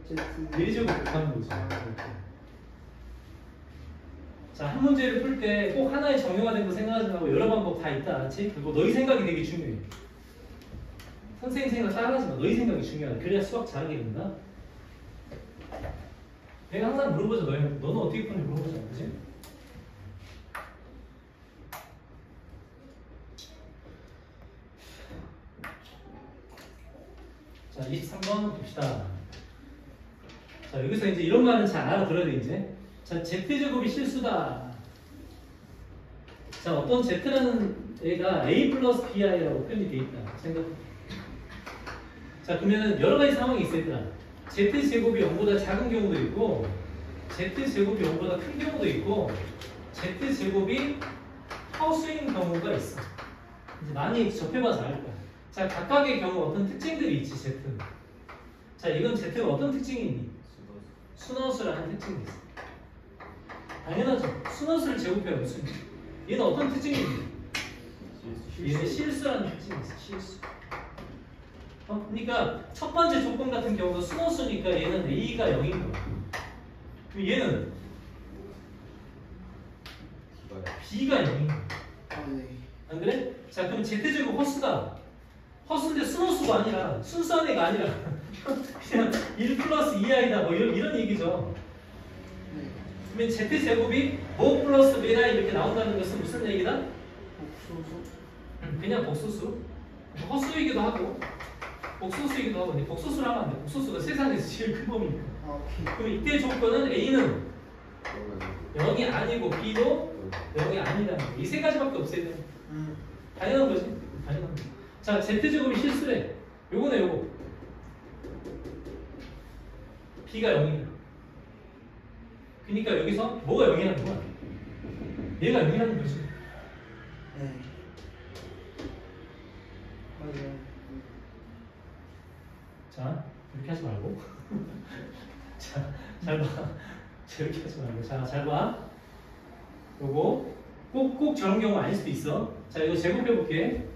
Z. 4제곱 곱하는 거지. 이렇게. 자, 한 문제를 풀 때 꼭 하나의 정형화된 거 생각하지 말고 여러 방법 다 있다. 알지? 그리고 너희 생각이 되게 중요해. 선생님 생각 따라하지 마. 너희 생각이 중요하다. 그래야 수학 잘하게 된다. 내가 항상 물어보자. 너는 어떻게 푸는지 물어보자. 그지? 자, 23번 봅시다. 자, 여기서 이제 이런 말은 잘 알아들어야 돼, 이제. 자, Z제곱이 실수다. 자, 어떤 Z라는 애가 A 플러스 BI라고 표현이 돼 있다. 생각해. 자, 그러면 여러 가지 상황이 있을 거야. Z제곱이 0보다 작은 경우도 있고, Z제곱이 0보다 큰 경우도 있고, Z제곱이 허수인 경우가 있어. 이제 많이 접해봐서 알 거야. 자, 각각의 경우 어떤 특징들이 있지, Z. 자, 이건 Z가 어떤 특징이 있니? 순허수라는 특징이 있어. 당연하죠. 순허수를 제곱해야 무슨 얘는 어떤 특징이 있니? 얘는 실수라는 특징이 있어. 실수. 그러니까 첫 번째 조건 같은 경우도 수노수니까 얘는 A가 0인 거야. 그럼 얘는 B가 0인 거야. 아, 네. 안 그래? 자, 그럼 Z제곱 허수다. 허수인데 수노수가 아니라 순수한 애가 아니라 그냥 1 플러스 2i다 뭐 이런 얘기죠. 네. 그러면 Z제곱이 뭐 플러스 메라 이렇게 나온다는 것은 무슨 얘기다? 복소수. 그냥 복소수. 허수이기도 하고 복소수이기도 하고. 근데 복소수를 하면 안 돼. 복소수가 세상에서 제일 큰 범위니까. 아, 오케이. 그럼 이때 조건은 A는 0이 아니고 B도 0이 아니라는 거. 이 세 가지밖에 없어야 돼. 당연한 거지. 당연한 거. 자, Z제곱이 실수래. 요거네, 요거. B가 0이야. 그러니까 여기서 뭐가 0이라는 거야? 얘가 0이라는 거지. 네. 맞아요. 자, 이렇게 하지 말고. 자, 잘 봐. 자, 이렇게 하지 말고. 자, 잘 봐. 요거 꼭 저런 경우 아닐 수도 있어. 자, 이거 제곱해 볼게.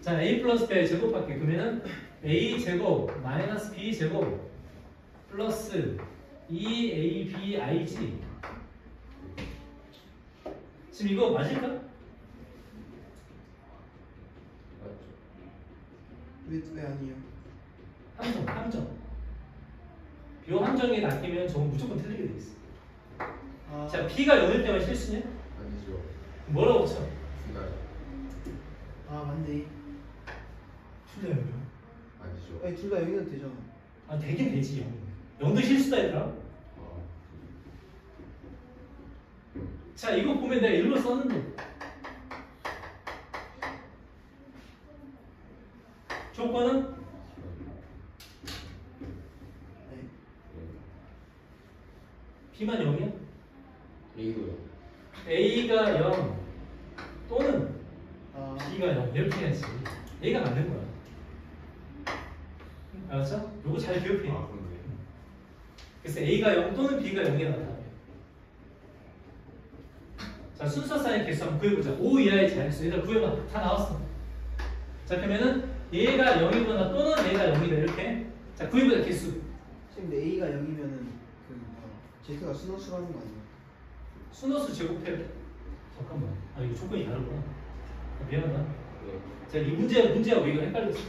자, a 플러스 b 제곱할게. 그러면은 a 제곱 마이너스 b 제곱 플러스 2ab이지. 지금 이거 맞을까? 왜 아니에요? 함정. 요 함정에 낚이면 저건 무조건 틀리게 돼 있어. 아, 자, b가 0일 때만 실수냐? 아니죠. 뭐라고 쳐? 중간. 아 맞네. 틀려요. 아니죠. 아니 둘 다 여기는 되잖아. 아, 되긴 되지. 0도 실수다 얘들아. 아, 자, 이거 보면 내가 일로 썼는데 조건은 네. b만 0이야? A도요. a가 0 또는 아, b가 0 이렇게 해야지. 얘가 맞는 거야. 알았어? 요거 잘 기억해. 아, 그런데. 그래서 a가 0 또는 b가 0이 나타나요. 자, 순서 사인 개수 한번 구해보자. 5 이하의 자연수. 얘들 구해봐. 다 나왔어. 자, 그러면은 얘가 0이거나 또는 얘가 0이다 이렇게. 자, 구해보자. 개수. 지금 근데 A가 0이면은 Z가 수너수라는 거 아니에요? 수너수 제곱해. 잠깐만. 아, 이거 조건이 다르구나. 아, 미안하다. 네. 자, 이 문제하고 이거 헷갈렸어.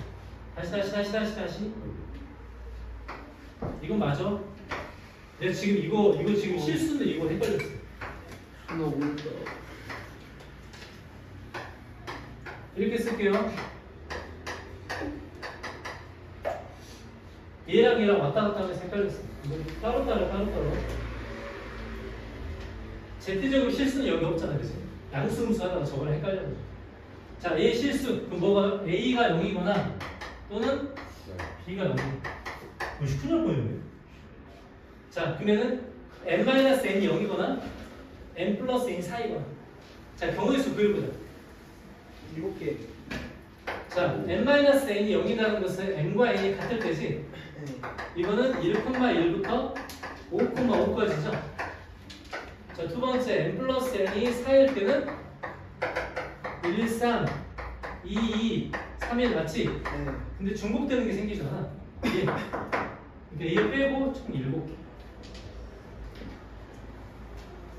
다시. 이건 맞아. 내가 지금 이거 지금 실수인데 이거 헷갈렸어. 너 모른다. 이렇게 쓸게요. 얘랑 왔다 갔다 하면서 헷갈렸어. 이거 따로. Z제곱 실수는 여기 없잖아, 그치? 양수음수 하다가 저거랑 헷갈려가지고. 자, A 실수. 그럼 뭐가 A가 0이거나 또는 B가 0이야. 뭐지? 큰일 날 뻔했네. 자, 그러면은 n-n이 0이거나 n 플러스 n 사이거나. 자, 경우의 수 구해보자. 7개. 자, n-n이 0이라는 것은 n과 n이 같을 때지. 네. 이거는 1,1부터 5,5까지죠. 자, 두 번째 n 플러스 n이 4일 때는 1, 3, 2, 2, 3일 맞지? 네. 근데 중복되는 게 생기잖아. 얘. 그러니까 얘 빼고 총 7개.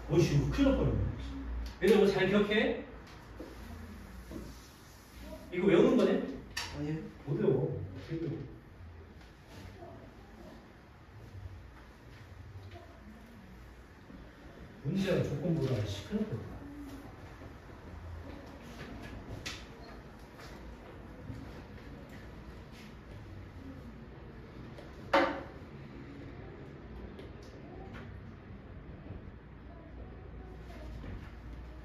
오씨, 이거 큰일 날 뻔했네. 얘들 이거 잘 기억해? 이거 외우는 거네? 아니요. 못 외워. 어떻게 외워? 문제와 조건보다 큰일 날 뻔했다.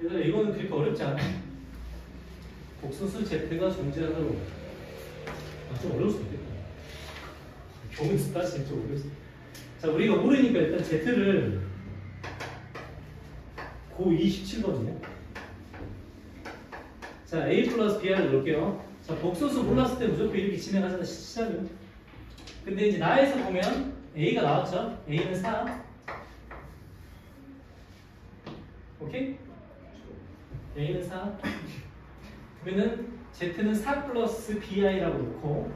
얘들아, 이거는 그렇게 어렵지 않아. 복소수 Z가 존재하도록. 아, 좀 어려울 수도 있겠다. 경우에서 따지면 좀 어려울 수도 있겠다. 자, 우리가 모르니까 일단 Z를 고 27번이요. 자, A 플러스 B를 넣을게요. 자, 복소수 몰랐을 때 무조건 이렇게 진행하잖아, 시작은. 근데 이제 나에서 보면 A가 나왔죠? A는 4. 오케이? A는 4. 그러면은 Z는 4 플러스 BI라고 놓고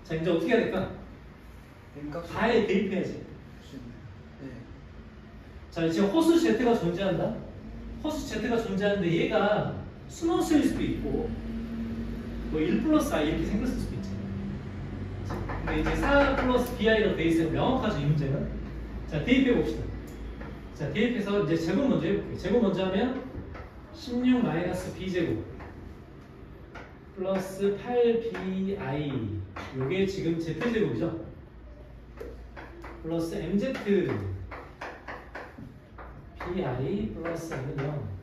자 이제 어떻게 해야 될까? N값 바에 대입해야지. 네. 자 지금 허수 Z가 존재한다. 허수 Z가 존재하는데 얘가 순원수일 수도 있고 뭐 1 플러스 I 이렇게 생겼을 수도 있지. 근데 이제 4 플러스 BI로 돼 있으면 명확하죠 이 문제는. 자 대입해 봅시다. 자 대입해서 이제 제곱 먼저 해볼게요. 제곱 먼저 하면 16 마이너스 B제곱 플러스 8BI 요게 지금 Z제곱이죠. 플러스 MZ BI 플러스 N은 0.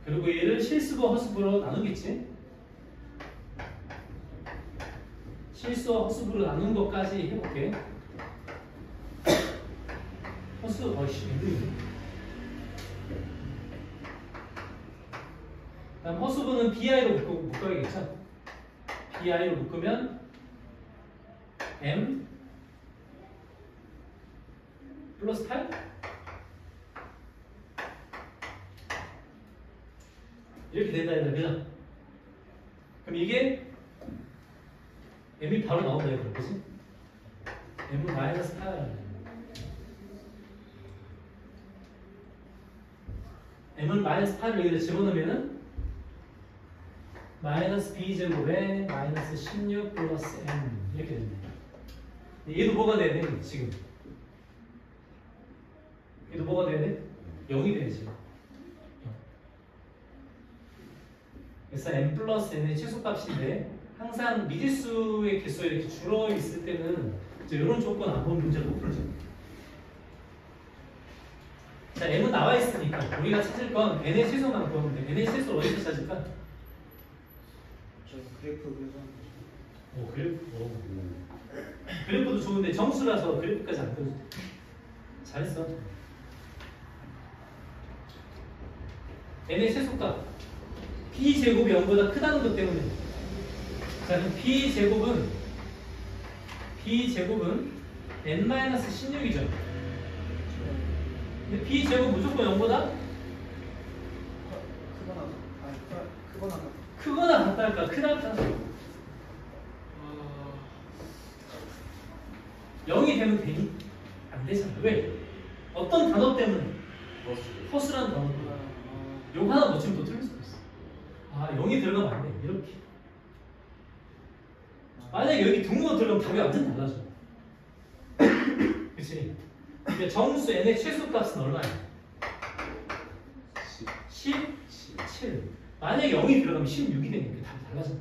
그리고 얘를 실수부 허수부로 나누겠지? 실수와 허수부로 나눈 것까지 해볼게. 허수, 어이씨, 힘들네. 다음 허수부는 BI로 묶어야겠죠? BI로 묶으면 M 플러스 8? 이렇게 된다 얘들아, 그죠? 그럼 이게 M이 바로 나온다 얘들아, 그치? M은 마이너스 8 M은 마이너스 8을 여기다 집어넣으면은 마이너스 B제곱에 마이너스 16 플러스 M 이렇게 된다. 얘도 뭐가 돼야 돼? 지금 얘도 뭐가 돼야 돼? 0이 돼야지. 그래서 M 플러스 N의 최소값인데 항상 미지수의 개수가 이렇게 줄어 있을 때는 이제 이런 조건 안 보면 문제를 못 풀죠. 자, M은 나와 있으니까 우리가 찾을 건 N의 최소만 보면 돼. N의 최소를 어디서 찾을까? 저 그래프 그려서 하는 거죠. 오, 그래프도 좋은데 정수라서 그래프까지 안 그려줘. 잘했어. N의 최소값 B제곱이 0보다 크다는 것 때문에. 자, 그럼 B제곱은 N-16이죠. 근데 B제곱 무조건 0보다 크거나 크거나 같다 할까? 크다 할까? 0이 되면 되니? 안 되잖아. 왜? 어떤 단어 때문에? 허수라는 단어 때문에. 요 하나 놓치면 또 틀릴 수도 있어. 아, 0이 들어가면 안 돼. 이렇게. 만약에 여기 등호가 들어가면 답이 완전 달라져. 그치? 그러니까 정수 n의 최소값은 얼마야? 17. 만약에 0이 들어가면 16이 되니까 답이 달라져.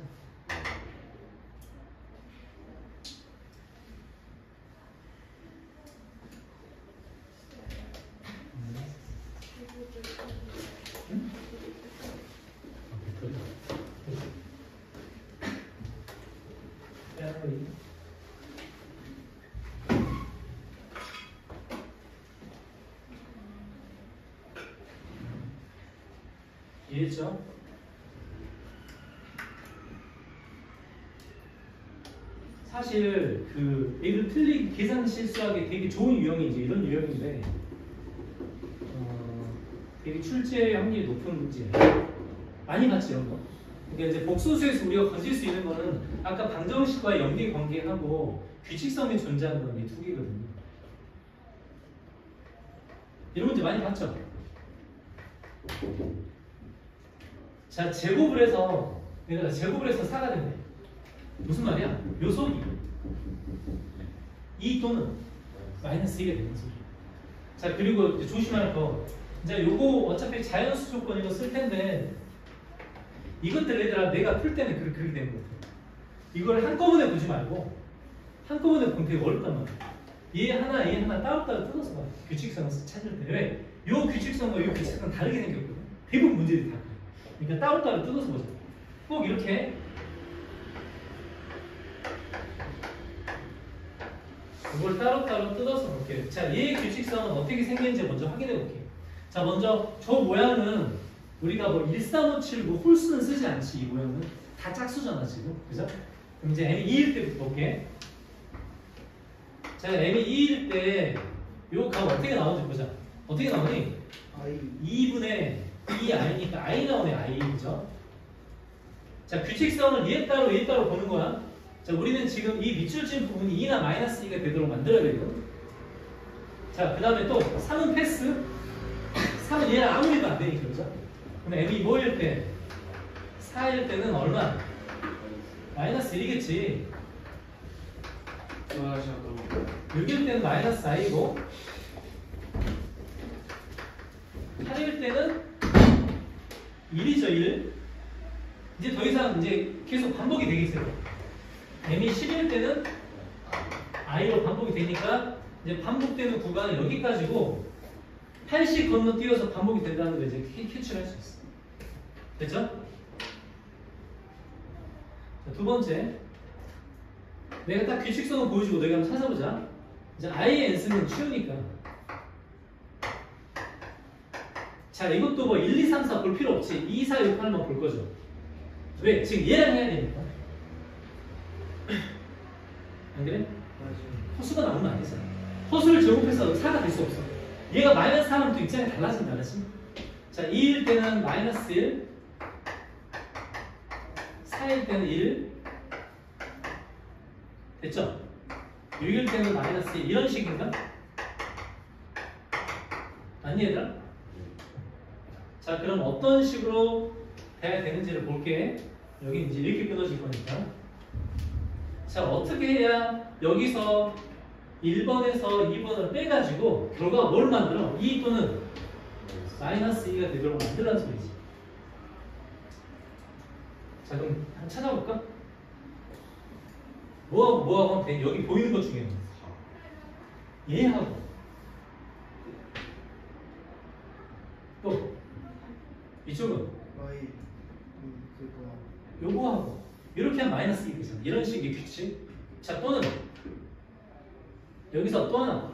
이해했죠? 사실 그 얘를 틀리기 계산 실수하기 되게 좋은 유형이 이제 이런 유형인데 되게 출제 확률이 높은 문제 많이 봤지 이런 거. 그러니까 이제 복소수에서 우리가 건질 수 있는 거는 아까 방정식과의 연계 관계하고 규칙성이 존재하는 건 이 두 개거든요. 이런 문제 많이 봤죠? 자, 제곱을 해서 내가 제곱을 해서 4가 됐네. 무슨 말이야? 요소기 2 또는 마이너스 2가 되는 소리. 자, 그리고 이제 조심할 거 이제 요거 어차피 자연수 조건 이거 쓸 텐데 이것들 얘들아 내가 풀 때는 그렇게 되는 거 같아. 이걸 한꺼번에 보지 말고 한꺼번에 보면 되게 어렵단 말이야. 얘 하나 따로따로 뜯어서 봐. 규칙성을 찾을 때. 왜? 요 규칙성과 요 규칙성은 다르게 생겼거든. 대부분 문제들이 다 그래. 그러니까 따로따로 뜯어서 보자. 꼭 이렇게 이걸 따로따로 뜯어서 볼게요. 자, 얘의 규칙성은 어떻게 생겼는지 먼저 확인해 볼게요. 자, 먼저 저 모양은 우리가 뭐 13579 홀수는 쓰지 않지. 이 모양은 다 짝수잖아 지금. 그죠? 그럼 이제 n 2일 때부터 볼게. 자, 자, m이 2일 때 요 값 어떻게 나오는지 보자. 어떻게 나오니? I 2분의 2i니까 i 나오네, i. 그죠? 자, 규칙성을 얘 따로 보는 거야. 자, 우리는 지금 이 밑줄진 부분이 2나 마이너스 2가 되도록 만들어야 되거든. 자, 그 다음에 또 3은 패스. 3은 얘랑 아무 일도 안 되니까, 그죠? 그럼 m이 뭐일 때? 4일 때는 얼마? 마이너스 1이겠지. 다시 하도록. 6일 때는 마이너스 i고 8일 때는 1이죠, 1. 이제 더 이상 이제 계속 반복이 되겠어요. m이 10일 때는 i로 반복이 되니까 이제 반복되는 구간은 여기까지고 80 건너뛰어서 반복이 된다는 걸 이제 캐치를 할 수 있어. 됐죠? 자, 두 번째. 내가 딱 규칙성을 보여주고 너희가 한번 찾아보자. 이제 i의 n수는 쉬우니까. 자, 이것도 뭐 1, 2, 3, 4 볼 필요 없지. 2, 4, 6, 8만 볼 거죠. 왜? 지금 얘랑 해야 되니까. 안 그래? 맞아요. 허수가 나오면 안 되잖아. 허수를 제곱해서 4가 될 수 없어. 얘가 마이너스 4하면 또 입장이 달라진다. 자, 2일 때는 마이너스 1, 4일 때는 1, 됐죠? 6일 때는 마이너스 1, 이런 식인가? 아니 얘들아? 자, 그럼 어떤 식으로 돼야 되는지를 볼게. 여기 이제 이렇게 끊어질 거니까. 자, 어떻게 해야 여기서 1번에서 2번을 빼가지고 결과가 뭘 만들어? 2 또는 마이너스 2가 되도록 만들라는 소리지. 자, 그럼 한번 찾아볼까? 뭐하고 하면 돼? 여기 보이는 것 중에 얘하고 또 이쪽은 Y 그거 요거하고 이렇게 하면 마이너스 2 되잖아. 이런 식의 규칙. 자, 또는 여기서 또 하나.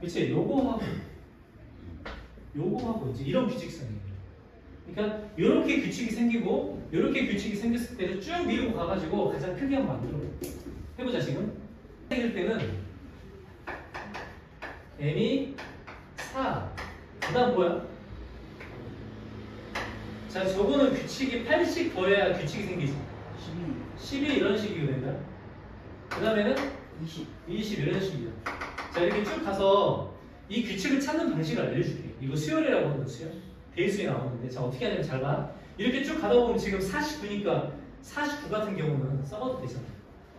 그치? 요거하고 이제 이런 규칙성이에요. 그러니까 이렇게 규칙이 생기고 이렇게 규칙이 생겼을 때를 쭉 밀고 가가지고 가장 크게 한번 만들어. 해보자 지금. 생길 때는 m이 4. 그다음 뭐야? 자, 저거는 규칙이 80 더해야 규칙이 생기지. 12 이런 식이거든요. 그 다음에는 20 이런 식이야. 자, 이렇게 쭉 가서 이 규칙을 찾는 방식을 알려줄게. 이거 수열이라고 하는 수열. 대수에 나오는데, 자, 어떻게 하냐면 잘 봐. 이렇게 쭉 가다 보면 지금 49니까 49 같은 경우는 써봐도 되잖아.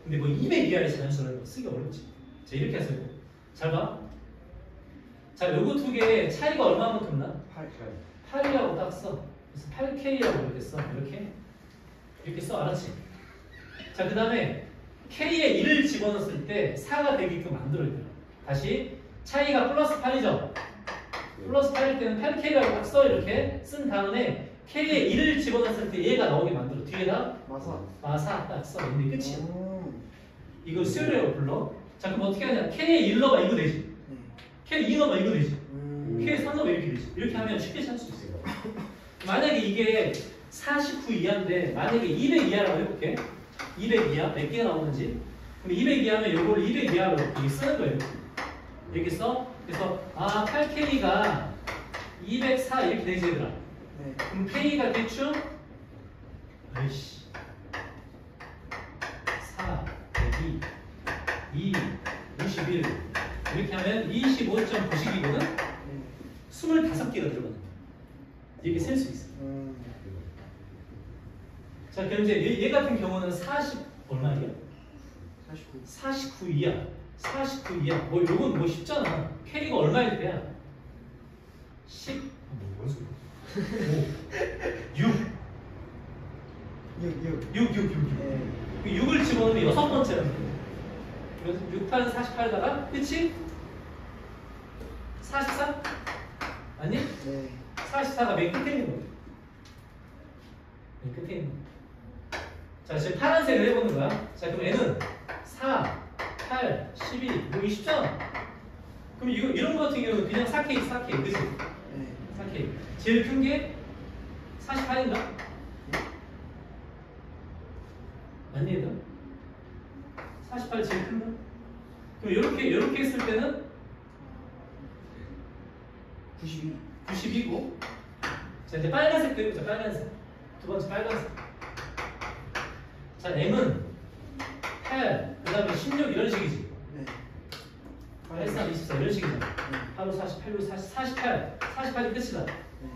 근데 뭐 200 이하의 자연수는 쓰기 어렵지. 자, 이렇게 하세요. 잘 봐. 자, 요거 두 개 차이가 얼마만큼 나? 8이라고 딱 써. 그래서 8K라고 이렇게 써. 이렇게 써. 알았지? 자, 그 다음에 K에 1을 집어넣었을 때 4가 되게끔 만들어야 돼요. 다시 차이가 플러스 8이죠? 플러스 8일 때는 8K라고 딱 써. 이렇게 쓴 다음에 K에 1을 집어넣었을 때 얘가 나오게 만들어. 뒤에다 마사 딱 써. 근데 끝이야. 이거 수열이라고 불러. 자, 그럼 어떻게 하냐? K에 1 넣어봐. 이거 되지? K에 2 넣어봐. 이거 되지? K에 3 넣어봐. 이렇게 되지? 이렇게 하면 쉽게 찾을 수 있어요. 만약에 이게 49 이하인데 만약에 200 이하라고 해볼게. 200 이하 몇 개가 나오는지. 그럼 200 이하면 이걸 200 이하로 이렇게 쓰는 거예요. 이렇게 써. 그래서 8K가 204 이렇게 되지 얘들아. 네. 그럼 K가 대충 아이씨 4, 102, 2, 51 이렇게 하면 25.9식이거든? 25개가 들어가는 거야. 이렇게 셀 수 있어. 자, 그럼 이제 얘 같은 경우는 40 얼마야? 49 이하. 49 이하. 뭐 요건 뭐 쉽잖아. 캐리가 얼마일 때야? 10. 뭔 소리야? 6. 6을 집어넣으면 여섯 번째라는 거야. 그래서 6, 8은 48에다가 끝이 44? 아니? 네. 44가 맨 끝에 있는 거야. 맨 끝에 있는 거야. 자, 지금 파란색을 해보는 거야. 자, 그럼 N은 4, 8, 12, 뭐 이게 쉽잖아. 그럼 이런 거 같은 경우는 그냥 4K, 그치? 네. 4K. 제일 큰 게 48인가? 맞니, 얘들아? 그럼 이렇게 했을 때는 92. 92고. 자, 이제 빨간색도 해보자. 빨간색. 두 번째 빨간색. 자, M은 8, 그 다음에 16 이런 식이지. 네. 8, 3, 24 이런 식이잖아. 네. 8, 5, 40, 8, 5, 40, 48. 48이 끝이다. 네.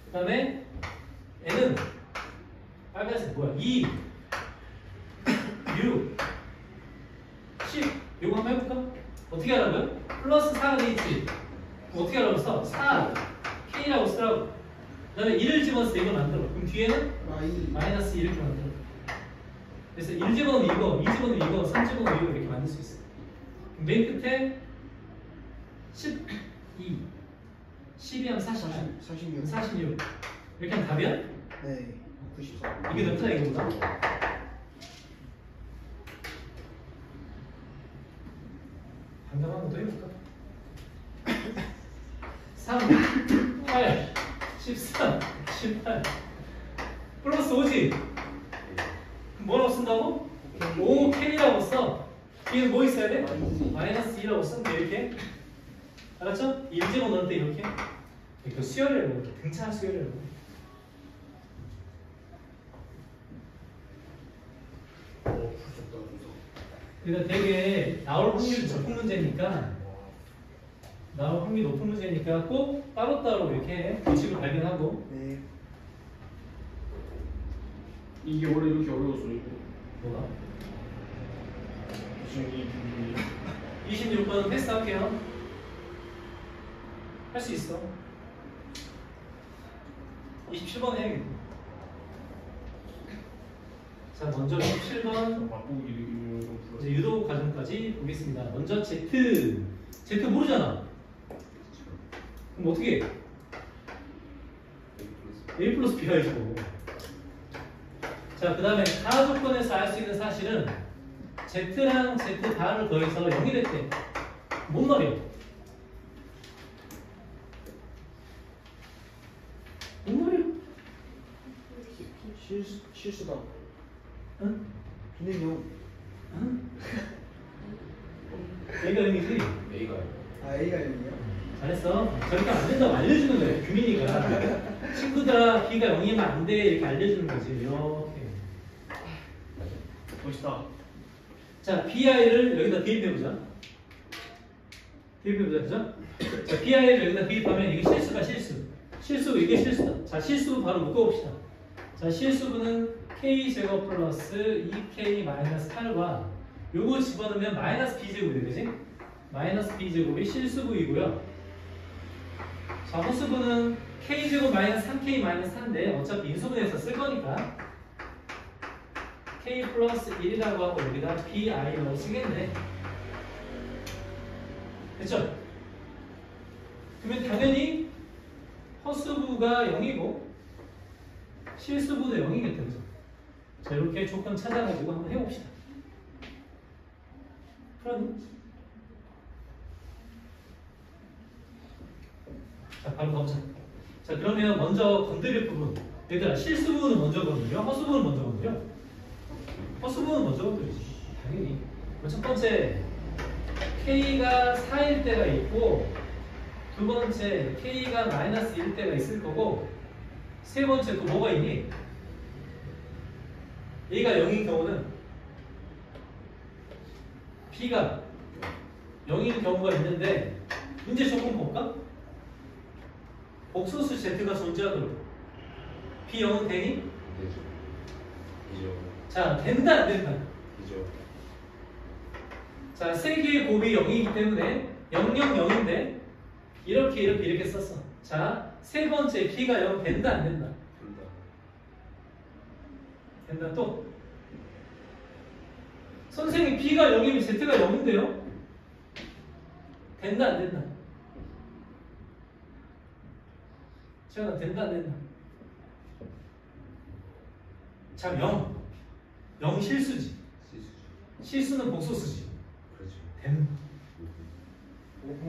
그 다음에 N은 빨간색 뭐야? 2, 6, 10. 요거 한번 해볼까? 어떻게 하라고요? 플러스 4가 돼 있지. 그럼 어떻게 하라고 써? 4, K라고 쓰라고. 그 다음에 1을 집어넣어서 이걸 만들어. 그럼 뒤에는 마이너스 2 이렇게 만들어. 그래서 1 집어넣으면 이거, 2 집어넣으면 이거, 3 집어넣으면 이거 이렇게 만들 수 있어. 맨 끝에 12, 12 하면 46, 46. 46. 이렇게 하면 답이야? 네. 94. 이게 넓다 이거보다? 반대만 더 해볼까? 3, 8, 13, 18 플러스 5지? 그럼 뭐라고 쓴다고? 5K라고 써. 뒤에는 뭐 있어야 돼? 마이너스 2라고 쓰면 돼 이렇게. 알았죠? 1 집어넣을 때 이렇게. 이렇게 수열을 해보는 거야. 등차 수열을 해보는 거야. 그러니까 되게 나올 확률이 높은 문제니까 나올 확률이 높은 문제니까 꼭 따로따로 이렇게 규칙을 발견하고. 네. 이게 원래 이렇게 어려웠어요. 뭐가? 중이 26번은 패스할게요. 할 수 있어. 27번 해야겠네. 자, 먼저 27번 맛보기 이런 좀 이제 유도 과정까지 보겠습니다. 먼저 Z 모르잖아. 그럼 어떻게 해? A 플러스 B가 있고. 자, 그 다음에 가 조건에서 알 수 있는 사실은 Z랑 Z 바를 더해서 0이 됐대. 뭔 말이야? 뭔 말이야? 실수다. 응? B는 0. 응? A가 0이지? A가요. 아, A가 0이요? 잘했어. 저렇게 안 된다고 알려주는 거야, 규민이가. 친구들아, B가 0이면 안 돼. 이렇게 알려주는 거지. 이렇게. 멋있다. 자, BI를 여기다 대입해보자. 대입해보자, 그죠? 자, BI를 여기다 대입하면 이게 실수가 실수. 실수, 이게 실수다. 자, 실수 바로 묶어봅시다. 자, 실수분은 K제곱 플러스 2K 마이너스 8과 요거 집어넣으면 마이너스 B제곱이 되지? 마이너스 B제곱이 실수부이고요. 자, 호수분은 K제곱 마이너스 3K 마이너스 4인데 어차피 인수분해서 쓸 거니까 K 플러스 1이라고 하고 여기다 BI라고 쓰겠네. 됐죠? 그러면 당연히 허수부가 0이고 실수부도 0이겠다. 그죠? 자, 이렇게 조건 찾아가지고 한번 해봅시다. 풀었니? 자, 바로 가보자. 자, 그러면 먼저 건드릴 부분. 얘들아, 실수부는 먼저 건드려? 허수부는 먼저 건드려? 허수부는 먼저 건드리지. 당연히. 첫 번째, K가 4일 때가 있고, 두 번째, K가 마이너스 1일 때가 있을 거고, 세 번째 또 뭐가 있니? A가 0인 경우는 B가 0인 경우가 있는데, 문제 조건 볼까? 복소수 Z가 존재하도록 B0은 되니? 되죠. 이죠. 자, 된다 안 된다? 이죠. 자, 세 개의 곱이 0이기 때문에 0, 0, 0인데 이렇게 썼어. 자, 세 번째 B가 0 된다 안 된다? 된다. 된다. 또 선생님 B가 0이면 Z가 0인데요? 된다 안 된다? 재현아, 된다 안 된다? 자, 0 실수지. 실수죠. 실수는 복소수지. 그렇죠. 된다.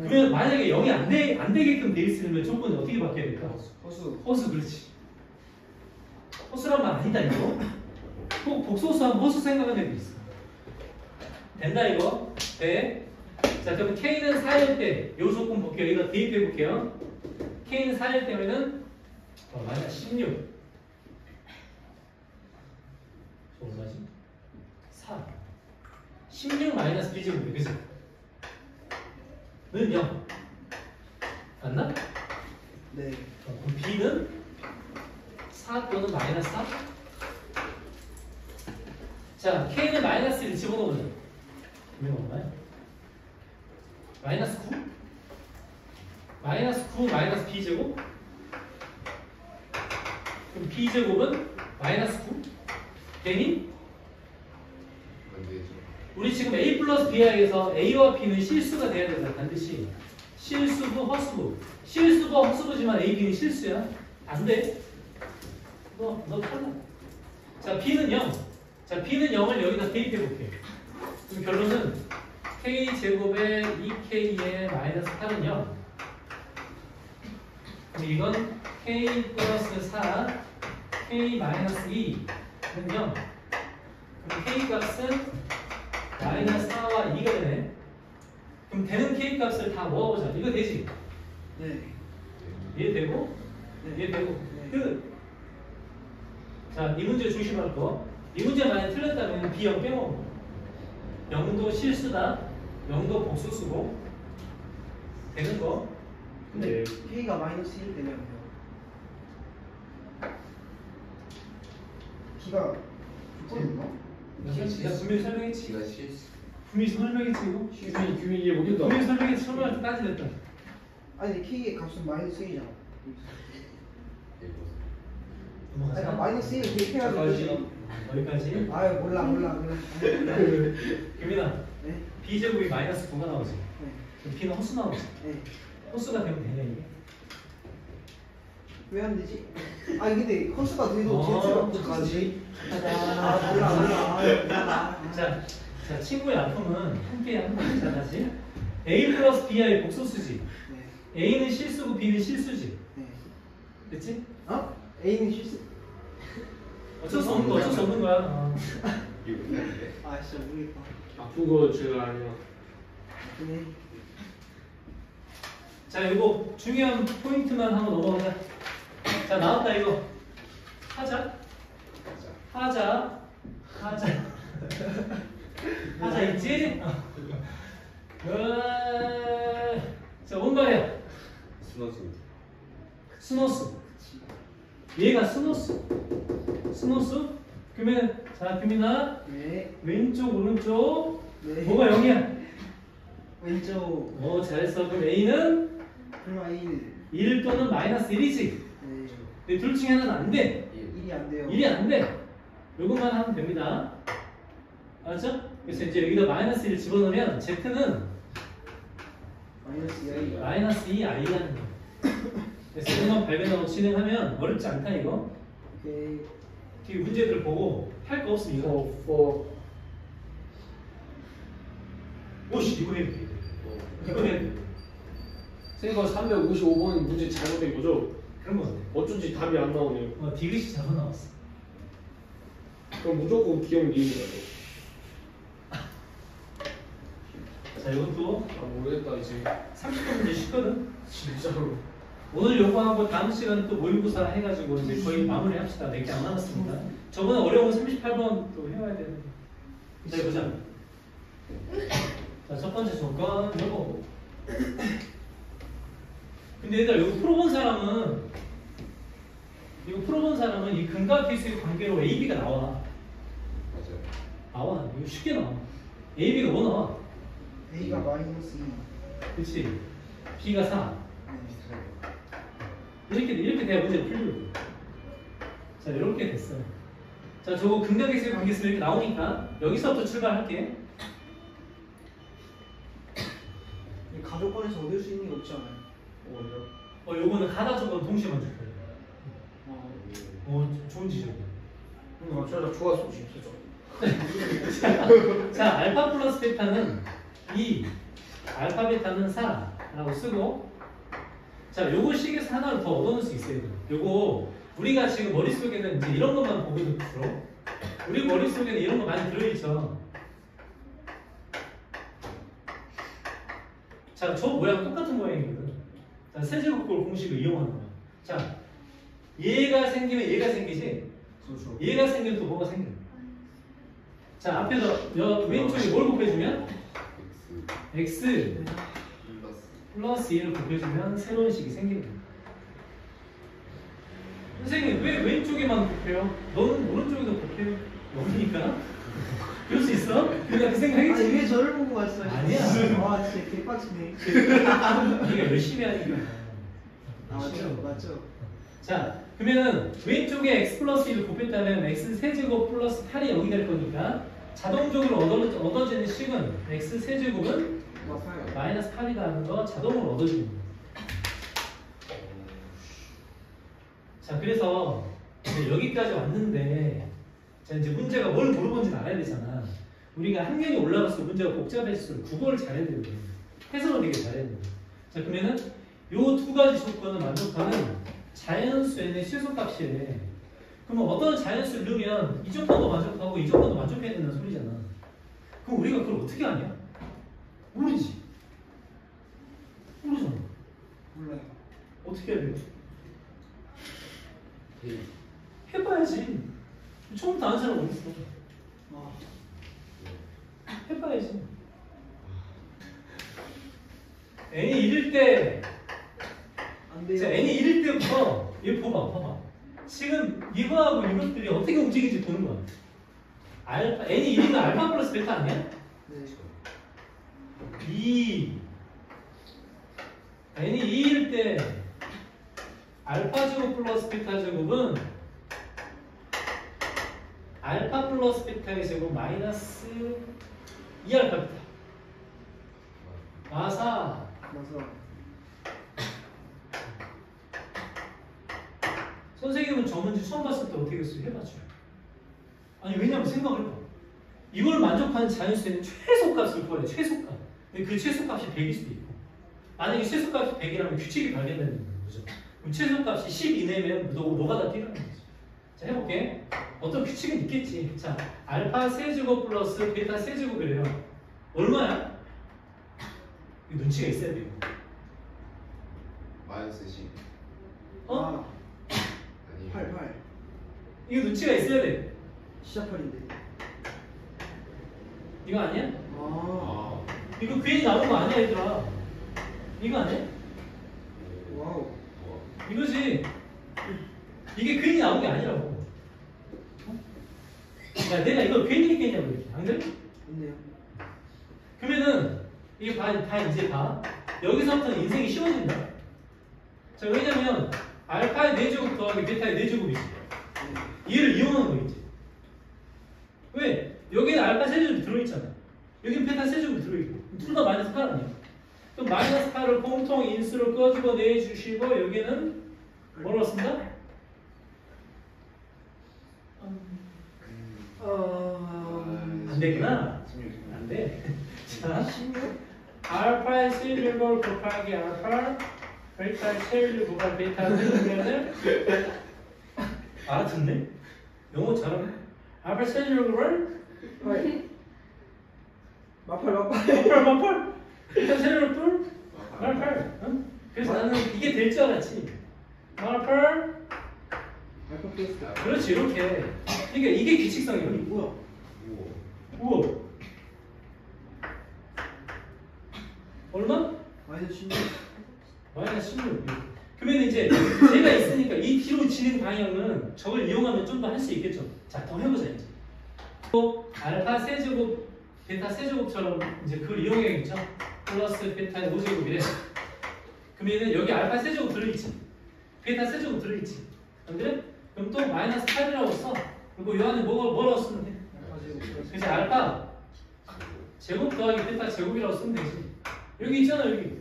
그러면 만약에 0이 안 되게끔 돼 있으면 조건이 어떻게 바뀌어야 될까? 허수, 그렇지. 허수란 말 아니다 이거. 꼭 복소수하면 허수 생각하는 애도 있어. 된다 이거. 돼. 자, 그럼 K는 4일 때, 요 조건 볼게요. 여기다 대입해 볼게요. K는 4일 때면은, 마이너스 16. 저 얼마지? 4. 16 마이너스 B제곱이, 그죠? 는 0. 맞나? 네. 그럼 B는 4 또는 마이너스 4? 자, K는 마이너스 1 집어넣으면 그러면 얼마야? 마이너스 9? 마이너스 9 마이너스 B제곱? 그럼 B제곱은 마이너스 9? 되니? 안 되죠. 우리 지금 A 플러스 B하에서 A와 B는 실수가 돼야 된다. 반드시. 실수부, 허수부. 실수부, 허수부지만 A, B는 실수야. 안 돼. 너 탈락. 자, B는 0. 자, B는 0을 여기다 대입해 볼게. 그럼 결론은 K제곱에 2K에 마이너스 8은 0. 그럼 이건 K 플러스 4, K 마이너스 2는 0. 그럼 K 값은 마이너스 4와 2가 되네. 그럼 되는 K 값을 다 모아보자. 이거 되지? 네. 이해되고? 네. 이해되고? 네. 끝. 자, 이 문제 조심할 거. 이 문제 만약 틀렸다면 B0 빼먹어. 0도 실수다. 0도 복수수고. 되는 거. 근데 K가 마이너스 1 되면 돼요. B가 조건인가? 내가 분명히 설명했지. 지가 실수. 분명히 설명했지 이거. 규민 이해 못했다. 분명히 설명했지. 설명할 때 따지랬다. 아니 근데 K의 값은 마이너스 1이잖아. 넘어가자. 아니 마이너스 1을 대입해야지. 여기까지. 아유 몰라. 규민아, 네. B제곱이 마이너스 9가 나오지. 네. 그럼 B는 허수 나오지. 네. 허수가 되면 되냐 이게? 왜 안 되지? 아니 근데 허수가 돼도 어, Z가 어떡하지? 아 몰라. 아유, 몰라. 자, 친구의 아픔은 함께 한번 잘하지. A 플러스 B의 복소수지. 네. A는 실수고 B는 실수지. 네. 됐지? 어? A는 실수. 어쩔 수 없는 거 어쩔 수 없는 거야. 어. 아 진짜 모르겠다. 아픈 거 제가 아니야. 네. 자, 이거 중요한 포인트만 한번 넘어가자. 자, 나왔다 이거. 하자. 하자 있지? 자, 원발이야. 스노스. 얘가 스노스. 그러면 자, 규민아. 네. 왼쪽 오른쪽. 네. 뭐가 0이야? 왼쪽. 잘했어. 그럼 A는 설마 A는 1 또는 마이너스 1이지. 네. 근데 둘 중에 하나는 안 돼. 1이 안 돼요. 1이 안 돼. 요것만 하면 됩니다. 알았죠? 그래서 이제 여기다 마이너스 1 집어넣으면 Z는 마이너스 2. 마이너스 2i라는 거. 그래서 이것만 발견하고 진행하면 어렵지 않다 이거. 오케이. 뒤에 문제들 보고 할 거 없으면 이거. 오씨 이거 해. 이거 해. 선생님 355번 문제 잘못된 거죠? 그런 거 같아. 어쩐지 답이 안 나오네요. 디귿이 잘못 나왔어. 그럼 무조건 기억 니은이라고. 자, 이것도 모르겠다 이제. 30분 문제 쉽거든. 진짜로. 오늘 요거하고 다음 시간에 또 모의고사 해가지고 이제 거의 마무리 합시다. 몇 개 안 남았습니다. 저번에 어려운 38번 또 해와야 되는데. 자, 보자. 자, 첫 번째 조건 요거. 근데 얘들아, 이거 풀어본 사람은 이 근과 계수의 관계로 AB가 나와. 나와. 이거 쉽게 나와. AB가 뭐 나와? A가 마이너스 2. 그렇지. B가 4. 네. 이렇게 돼야 문제를 풀리거든. 자, 이렇게 됐어요. 자, 저거 근각계수의 관계수 이렇게 나오니까 여기서부터 출발할게. 이 가족권에서 얻을 수 있는 게 없지 않아요? 요거는 하나 조건 동시에 만들 거예요. 좋은 지적이야. 진짜 좋았어 진짜. 자, 알파 플러스 베타는 2, 알파 베타는 4라고 쓰고, 자, 요거 식에서 하나를 더 얻어낼 수 있어요. 요거 우리가 지금 머릿속에는 이제 이런 것만 보거든 주로. 우리 머릿속에는 이런 거 많이 들어있죠. 자, 저 모양 똑같은 모양이거든. 자, 세제곱꼴 공식을 이용하는 거야. 자, 얘가 생기면 얘가 생기지. 그렇죠. 얘가 생기면 또 뭐가 생겨? 자, 앞에서 왼쪽에 뭘 곱해주면 X x 플러스 플러스 2를 곱해주면 새로운 식이 생기는 거야. 선생님 왜 왼쪽에만 곱해요? 너는 오른쪽에도 곱해요? 여기니까? 그럴 수 있어? 그러니까 그 생각했지? 아니 왜 저를 보고 왔어요? 아니야. 와 진짜 개빡치네. 네가 열심히 하니까. 아 맞죠 맞죠. 자, 그러면은 왼쪽에 x 플러스 1을 곱했다면 x 세제곱 플러스 8이 여기 될 거니까 자동적으로 얻어지는 식은 x 세제곱은 맞아요. 마이너스 8이라는 거 자동으로 얻어지는 거예요. 자, 그래서 이제 여기까지 왔는데 자, 이제 문제가 뭘 물어본지는 알아야 되잖아. 우리가 학년이 올라갈수록 문제가 복잡해질수록 국어를 잘해야 되거든. 해석을 되게 잘해야 돼. 자, 그러면은 요 두 가지 조건을 만족하는 자연수의 최소값이래. 그러면 어떤 자연수를 넣으면 이 조건도 만족하고 이 조건도 만족해야 된다는 소리잖아. 그럼 우리가 그걸 어떻게 아냐? 모르지. 모르잖아. 몰라요. 어떻게 해야 돼요? 네. 해봐야지. 처음부터 아는 사람 어디 있어? 아 해봐야지. n이 1일 때, 안 돼요. 자, n이 1일 때부터 이거 봐봐. 지금 이거하고 이것들이 어떻게 움직이는지 보는 거야. 알파, n이 1이면 알파 플러스 베타 아니야? 네. 2 n이 2일 때 알파 제곱 플러스 베타 제곱은 알파 플러스 베타의 제곱 마이너스 2알파 베타. 맞아. 맞아. 선생님은 저 문제 처음 봤을 때 어떻게 했어요? 해봐줘요. 아니 왜냐면 생각을 해봐. 이걸 만족하는 자연수에는 최소값을 구해야 돼. 최소값. 근데 그 최소값이 100일 수도 있고 만약에 최소값이 100이라면 규칙이 발견되는 거죠. 그럼 최소값이 10 이내면 뭐가 다 필요한 거죠. 자, 해볼게. 어떤 규칙은 있겠지. 자, 알파 세제곱 플러스 베타 세제곱이래요. 얼마야? 이 눈치가 있어야 돼요. 마이너스 10 어? 아, 아니 8. 이거 눈치가 있어야 돼. 시작 8인데. 이거 아니야? 아. 이거 괜히 나온 거 아니야, 얘들아. 이거 아니야? 와우. 이거지. 이게 괜히 나온 게 아니라고. 어? 야, 내가 이걸 괜히 했겠냐고, 이렇게. 안 그래? 있네요. 그러면은, 이게 다 이제 봐. 여기서부터는 인생이 쉬워진다. 자, 왜냐면, 알파의 4제곱 더하기 베타의 4제곱이지. 얘를 이용하는 거겠지. 왜? 여기는 알파 세제곱이 들어있잖아. 여기는 베타 세제곱이 들어있고. 둘 다 마이너스 8 아니야? 그럼 마이너스 8을 공통 인수로 끄집어 내주시고, 여기는 뭐라고 쓴다? 안 되구나. 안 돼. 자, 16? 알파의 세제곱 곱하기 알파, 베타의 세제곱 곱하기 베타 세제곱을 알아듣네? 영어 잘하네. 알파 세제곱을 마팔. 마팔 베타 세제곱을 마팔. 응? 그래서 나는 이게 될 줄 알았지. 마팔. 알파 플러스. 그렇지, 이렇게. 그러니까 이게 규칙성이야. 아니 뭐야? 우와. 얼마? 마이너스 16. 마이너스 16. 그러면 이제 제가 있으니까 이 뒤로 지는 방향은 저걸 이용하면 좀 더 할 수 있겠죠. 자, 더 해보자 이제. 또 알파 세제곱, 베타 세제곱처럼 이제 그걸 이용해야겠죠. 플러스 베타의 5제곱이래. 그러면 여기 알파 세제곱 들어있지. 베타 세제곱 들어있지. 안 그래? 그럼 또 마이너스 8이라고 써. 그리고 이 안에 뭐라고 쓰면 돼? 그래서 알파 제곱 더하기 베타 제곱이라고 쓰면 되지. 여기 있잖아, 여기.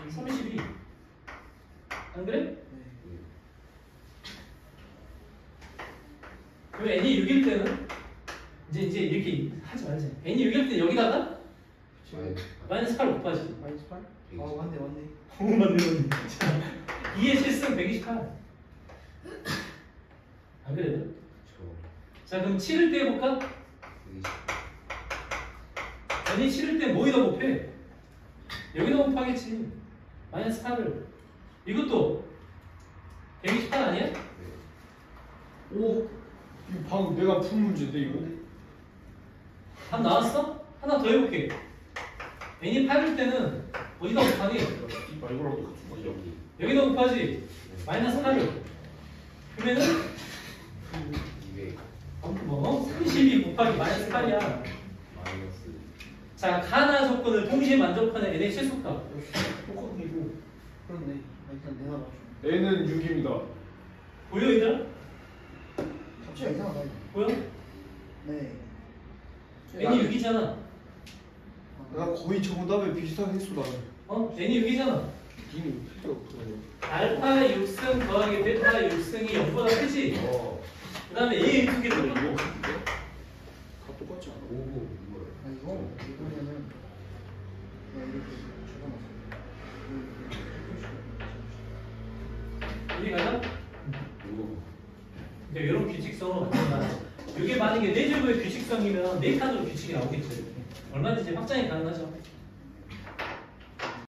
32. 안 그래? 그럼 n이 6일 때는 이제 이렇게 하지 말자. n이 6일 때 여기다가 마이너스 8 곱하지. 마이너스 8? 아 맞네. 맞네. 자, 2의 실승 128. 안 그래요? 자, 그럼 7일 때 해볼까? n이 7일 때 뭐에다 곱해? 여기다 곱하겠지. 마이너스 8을. 이것도 128 아니야? 네. 오, 이거 방금 내가 푼 문제인데 이거. 답 나왔어? 하나 더 해볼게. n이 8일 때는 어디다 곱하니? 이봐 이거랑 똑같은 거죠. 여기. 여기다 곱하지. 마이너스 8을. 그러면은 200 뭐 32 곱하기 마이너스 8이야. 마이너스 자, 가나 조건을 동시에 만족하는 n의 최소값. 똑같은 이거. 그렇네. 일단 내가 맞춰. N은 6입니다. 보여 얘들아? 갑자기 이상하다. 이거. 보여? 네. n이 6이잖아. 나 거의 정답에 비슷하게 했어 나는. 어? n이 6이잖아. 니는 필요 없어. 알파 6승 더하기 베타 6승이 0보다 크지? 어. 그 다음에 얘 두 개 이거 더. 같은데? 다 똑같지 않아? 오고 이거야. 아 이거 이거면은 내가 이렇게 적어놨어. 이해 가자? 이거 그러니까 이런 규칙성으로 만든다. 이게 만약에 4제곱의 규칙성이면 4칸으로 규칙이 나오겠죠. 이렇게. 얼마든지 확장이 가능하죠.